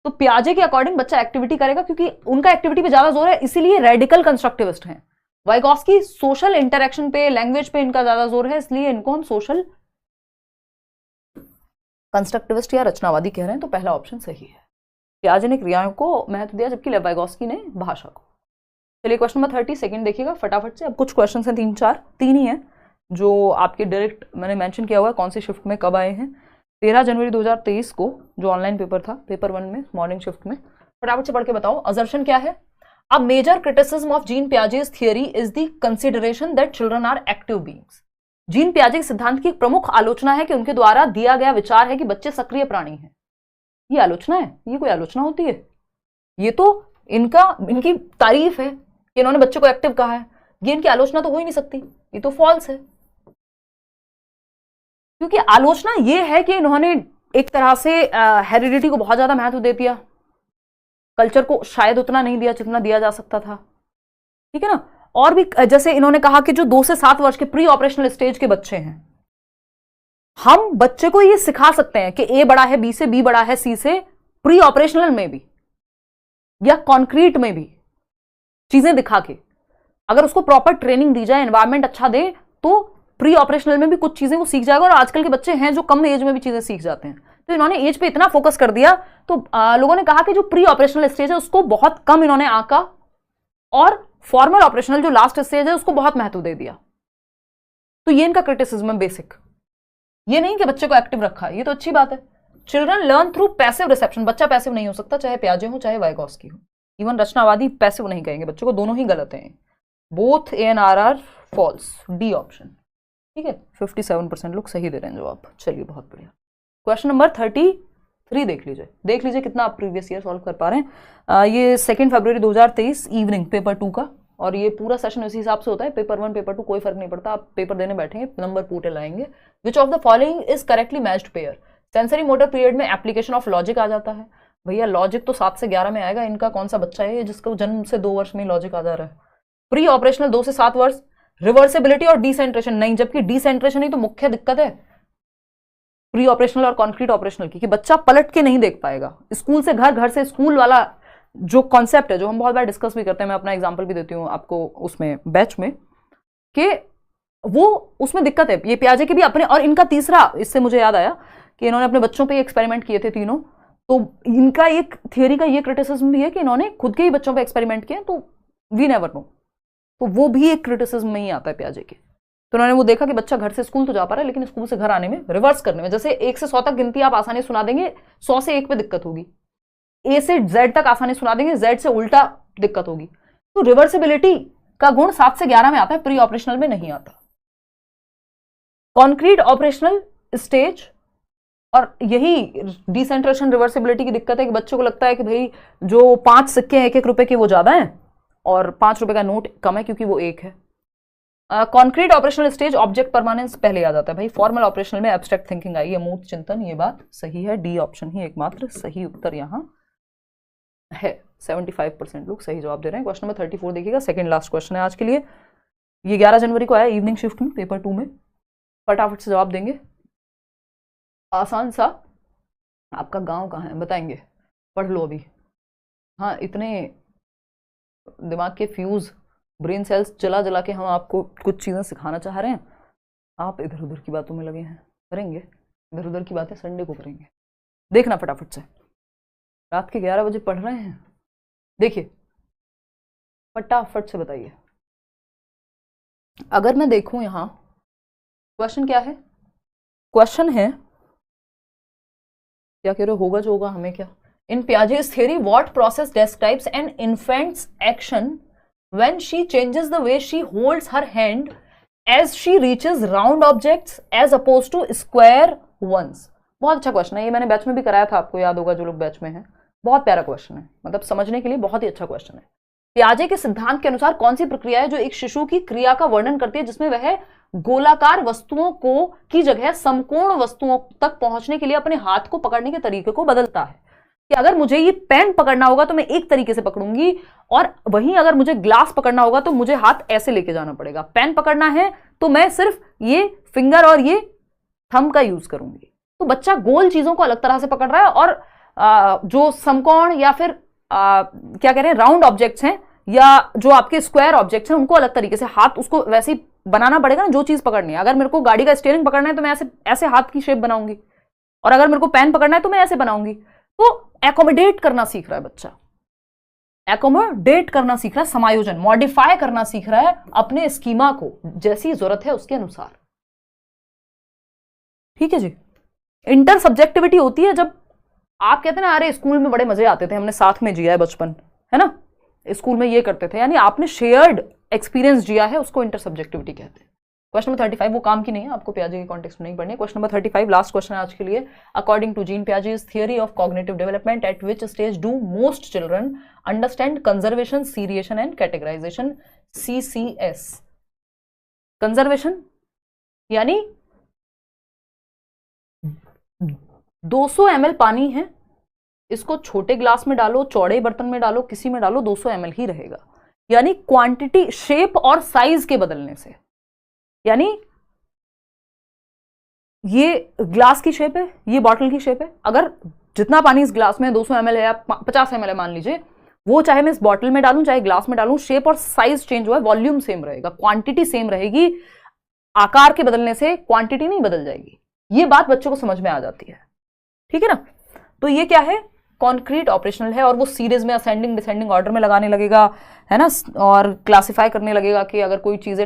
तो पियाजे के अकॉर्डिंग बच्चा एक्टिविटी करेगा, क्योंकि उनका एक्टिविटी पे ज्यादा जोर है, इसीलिए रेडिकल कंस्ट्रक्टिविस्ट हैं। वाइगोस्की सोशल इंटरेक्शन पे, लैंग्वेज पे इनका ज्यादा जोर है, इसलिए इनको हम सोशल कंस्ट्रक्टिविस्ट या रचनावादी कह रहे हैं। तो पहला ऑप्शन सही है, पियाजे ने क्रियाओं को महत्व दिया, जबकि वाइगोस्की ने भाषा को। चलिए क्वेश्चन नंबर 30 सेकंड देखिएगा फटाफट से। अब कुछ क्वेश्चन हैं, 3 ही हैं जो आपके डायरेक्ट मैंने मेंशन किया हुआ है कौन सी शिफ्ट में कब आए हैं। 13 जनवरी 2023 को जो ऑनलाइन पेपर था, पेपर 1 में मॉर्निंग शिफ्ट में। फटाफट से पढ़ के बताओ। असर्शन क्या है, a major criticism of Jean Piaget's theory is the consideration that children are active beings. Jean पियाजे के सिद्धांत की प्रमुख आलोचना है कि उनके द्वारा दिया गया विचार है कि बच्चे सक्रिय प्राणी हैं। ये आलोचना है, ये कोई आलोचना होती है? ये तो इनकी तारीफ है कि इन्होंने बच्चे को एक्टिव कहा है। ये इनकी आलोचना तो हो ही नहीं सकती, ये तो फॉल्स है। क्योंकि आलोचना ये है कि इन्होंने एक तरह से हेरिडिटी को बहुत ज्यादा महत्व दे दिया, कल्चर को शायद उतना नहीं दिया जितना दिया जा सकता था। ठीक है ना। और भी जैसे इन्होंने कहा कि जो 2 से 7 वर्ष के प्री ऑपरेशनल स्टेज के बच्चे हैं, हम बच्चे को ये सिखा सकते हैं कि ए बड़ा है बी से, बी बड़ा है सी से, प्री ऑपरेशनल में भी या कॉन्क्रीट में भी चीजें दिखा के, अगर उसको प्रॉपर ट्रेनिंग दी जाए, एनवायरमेंट अच्छा दे, तो प्री ऑपरेशनल में भी कुछ चीजें वो सीख जाएगा। और आजकल के बच्चे हैं जो कम एज में भी चीजें सीख जाते हैं। तो इन्होंने एज पे इतना फोकस कर दिया, तो लोगों ने कहा कि जो प्री ऑपरेशनल स्टेज है उसको बहुत कम इन्होंने आंका, और फॉर्मल ऑपरेशनल जो लास्ट स्टेज है उसको बहुत महत्व दे दिया। तो ये इनका क्रिटिसिज्म है बेसिक। ये नहीं कि बच्चे को एक्टिव रखा, ये तो अच्छी बात है। Children learn through passive reception. बच्चा पैसिव नहीं हो सकता, चाहे पियाजे हो चाहे वाइगोस्की हो। इवन रचनावादी पैसिव नहीं कहेंगे बच्चों को, दोनों ही गलत हैं। Both ANR are false, D option. ठीक है, 57% लोग सही दे रहे हैं जवाब। चलिए बहुत बढ़िया। क्वेश्चन नंबर 33 देख लीजिए कितना आप प्रीवियस ईयर सॉल्व कर पा रहे हैं। ये 2 फरवरी 2023 इवनिंग पेपर 2 का, और ये पूरा सेशन उसी हिसाब से होता है, पेपर 1 पेपर 2 कोई फर्क नहीं पड़ता, आप पेपर देने बैठेंगे नंबर पूरे लाएंगे। विच of the following is correctly matched pair. Sensory motor period में एप्लीकेशन ऑफ लॉजिक आ जाता है। भैया लॉजिक तो 7 से 11 में आएगा, इनका कौन सा बच्चा है जिसको जन्म से 2 वर्ष में लॉजिक आ जा रहा है। प्री ऑपरेशनल 2 से 7 वर्ष, रिवर्सिबिलिटी और डिसेंट्रेशन नहीं, जबकि डिसेंट्रेशन ही तो मुख्य दिक्कत है प्री ऑपरेशनल और कॉन्क्रीट ऑपरेशनल की, कि बच्चा पलट के नहीं देख पाएगा। स्कूल से घर, घर से स्कूल वाला जो कॉन्सेप्ट है, जो हम बहुत बार डिस्कस भी करते हैं, मैं अपना एग्जांपल भी देती हूँ आपको उसमें बैच में, कि वो उसमें दिक्कत है। ये पियाजे के भी अपने, और इनका तीसरा, इससे मुझे याद आया कि इन्होंने अपने बच्चों पे एक्सपेरिमेंट किए थे तीनों, तो इनका एक थियोरी का ये क्रिटिसिज्म भी है कि इन्होंने खुद के ही बच्चों पे एक्सपेरिमेंट किए, तो वी नेवर नो, तो वो भी एक क्रिटिसिज्म में ही आता है पियाजे के। तो उन्होंने वो देखा कि बच्चा घर से स्कूल तो जा पा रहा है, लेकिन स्कूल से घर आने में, रिवर्स करने में, जैसे 1 से 100 तक गिनती आप आसानी सुना देंगे, 100 से 1 पे दिक्कत होगी। ए से जेड तक आसानी सुना देंगे, जेड से उल्टा दिक्कत होगी। तो रिवर्सिबिलिटी का गुण 7 से 11 में आता है, प्री ऑपरेशनल में नहीं आता। कॉन्क्रीट ऑपरेशनल स्टेज, और यही डिसेंट्रेशन रिवर्सिबिलिटी की दिक्कत है कि बच्चों को लगता है कि भाई जो 5 सिक्के हैं 1-1 रुपए के वो ज्यादा हैं और 5 रुपए का नोट कम है क्योंकि वो 1 है। Concrete operational stage object permanence पहले आ जाता है भाई, फॉर्मल ऑपरेशनल में एब्स्ट्रैक्ट थिंकिंग आई, अमूर्त चिंतन, ये बात सही है, डी ऑप्शन ही एकमात्र सही उत्तर यहां है। 75% लोग सही जवाब दे रहे हैं। क्वेश्चन नंबर 34 देखिएगा, सेकंड लास्ट क्वेश्चन है आज के लिए। ये 11 जनवरी को आया इवनिंग शिफ्ट में पेपर 2 में, फटाफट से जवाब देंगे। आसान सा, आपका गांव कहाँ है बताएंगे, पढ़ लो अभी। हाँ, इतने दिमाग के फ्यूज, ब्रेन सेल्स जला जला के हम आपको कुछ चीज़ें सिखाना चाह रहे हैं, आप इधर उधर की बातों में लगे हैं। करेंगे इधर उधर की बातें संडे को करेंगे, देखना फटाफट से। रात के 11 बजे पढ़ रहे हैं, देखिए फटाफट से बताइए। अगर मैं देखूं यहां क्वेश्चन क्या है, क्वेश्चन है क्या कह रहे, होगा जो होगा हमें क्या। इन पियाजे's theory what process describes an infant's action when she changes the way she holds her hand as she reaches round objects as opposed to square ones। बहुत अच्छा क्वेश्चन है, ये मैंने बैच में भी कराया था, आपको याद होगा जो लोग बैच में हैं। बहुत प्यारा क्वेश्चन है, मतलब समझने के लिए बहुत ही अच्छा क्वेश्चन है। पियाजे के सिद्धांत के अनुसार कौन सी प्रक्रिया है जो एक शिशु की क्रिया का वर्णन करती है जिसमें वह गोलाकार वस्तुओं को की जगह समकोण वस्तुओं तक पहुंचने के लिए अपने हाथ को पकड़ने के तरीके को बदलता है। कि अगर मुझे ये पेन पकड़ना होगा तो मैं एक तरीके से पकड़ूंगी, और वहीं अगर मुझे ग्लास पकड़ना होगा तो मुझे हाथ ऐसे लेके जाना पड़ेगा। पेन पकड़ना है तो मैं सिर्फ ये फिंगर और ये थंब का यूज करूंगी। तो बच्चा गोल चीजों को अलग तरह से पकड़ रहा है, और जो समकोण या फिर क्या कह रहे हैं राउंड ऑब्जेक्ट्स हैं या जो आपके स्क्वायर ऑब्जेक्ट्स हैं उनको अलग तरीके से हाथ उसको वैसे ही बनाना पड़ेगा ना, जो चीज पकड़नी है। अगर मेरे को गाड़ी का स्टीयरिंग पकड़ना है तो मैं ऐसे ऐसे हाथ की शेप बनाऊंगी, और अगर मेरे को पेन पकड़ना है तो मैं ऐसे बनाऊंगी। तो एकोमोडेट करना सीख रहा है बच्चा, एकोमोडेट करना सीख रहा है, समायोजन मॉडिफाई करना सीख रहा है अपने स्कीमा को, जैसी जरूरत है उसके अनुसार। ठीक है जी। इंटर सब्जेक्टिविटी होती है जब आप कहते हैं ना, अरे स्कूल में बड़े मजे आते थे, हमने साथ में जिया है बचपन, है ना, स्कूल में ये करते थे, यानी आपने शेयर्ड एक्सपीरियंस जिया है, उसको इंटर सब्जेक्टिविटी कहते हैं। क्वेश्चन नंबर 35 वो काम की नहीं है, आपको पियाजे के कॉन्टेक्स्ट में नहीं पढ़नी है। क्वेश्चन नंबर 35 लास्ट क्वेश्चन है आज के लिए। According to Jean Piaget's theory of cognitive development at which stage do most children understand conservation, seriation and categorization, CCS। Conservation यानी 200 ml पानी है, इसको छोटे ग्लास में डालो, चौड़े बर्तन में डालो, किसी में डालो, 200 ml ही रहेगा। यानी क्वांटिटी, शेप और साइज के बदलने से, यानी ये ग्लास की शेप है, ये बॉटल की शेप है, अगर जितना पानी इस ग्लास में 200 ml है या 50 ml है मान लीजिए, वो चाहे मैं इस बॉटल में डालूं चाहे ग्लास में डालूं, शेप और साइज चेंज हुआ है, वॉल्यूम सेम रहेगा, क्वांटिटी सेम रहेगी, आकार के बदलने से क्वांटिटी नहीं बदल जाएगी। ये बात बच्चों को समझ में आ जाती है, ठीक है ना। तो ये क्या है, कॉन्क्रीट ऑपरेशनल है, और वो सीरीज में असेंडिंग डिसेंडिंग ऑर्डर में लगाने लगेगा, है ना, और क्लासिफाई करने लगेगा कि अगर कोई चीजें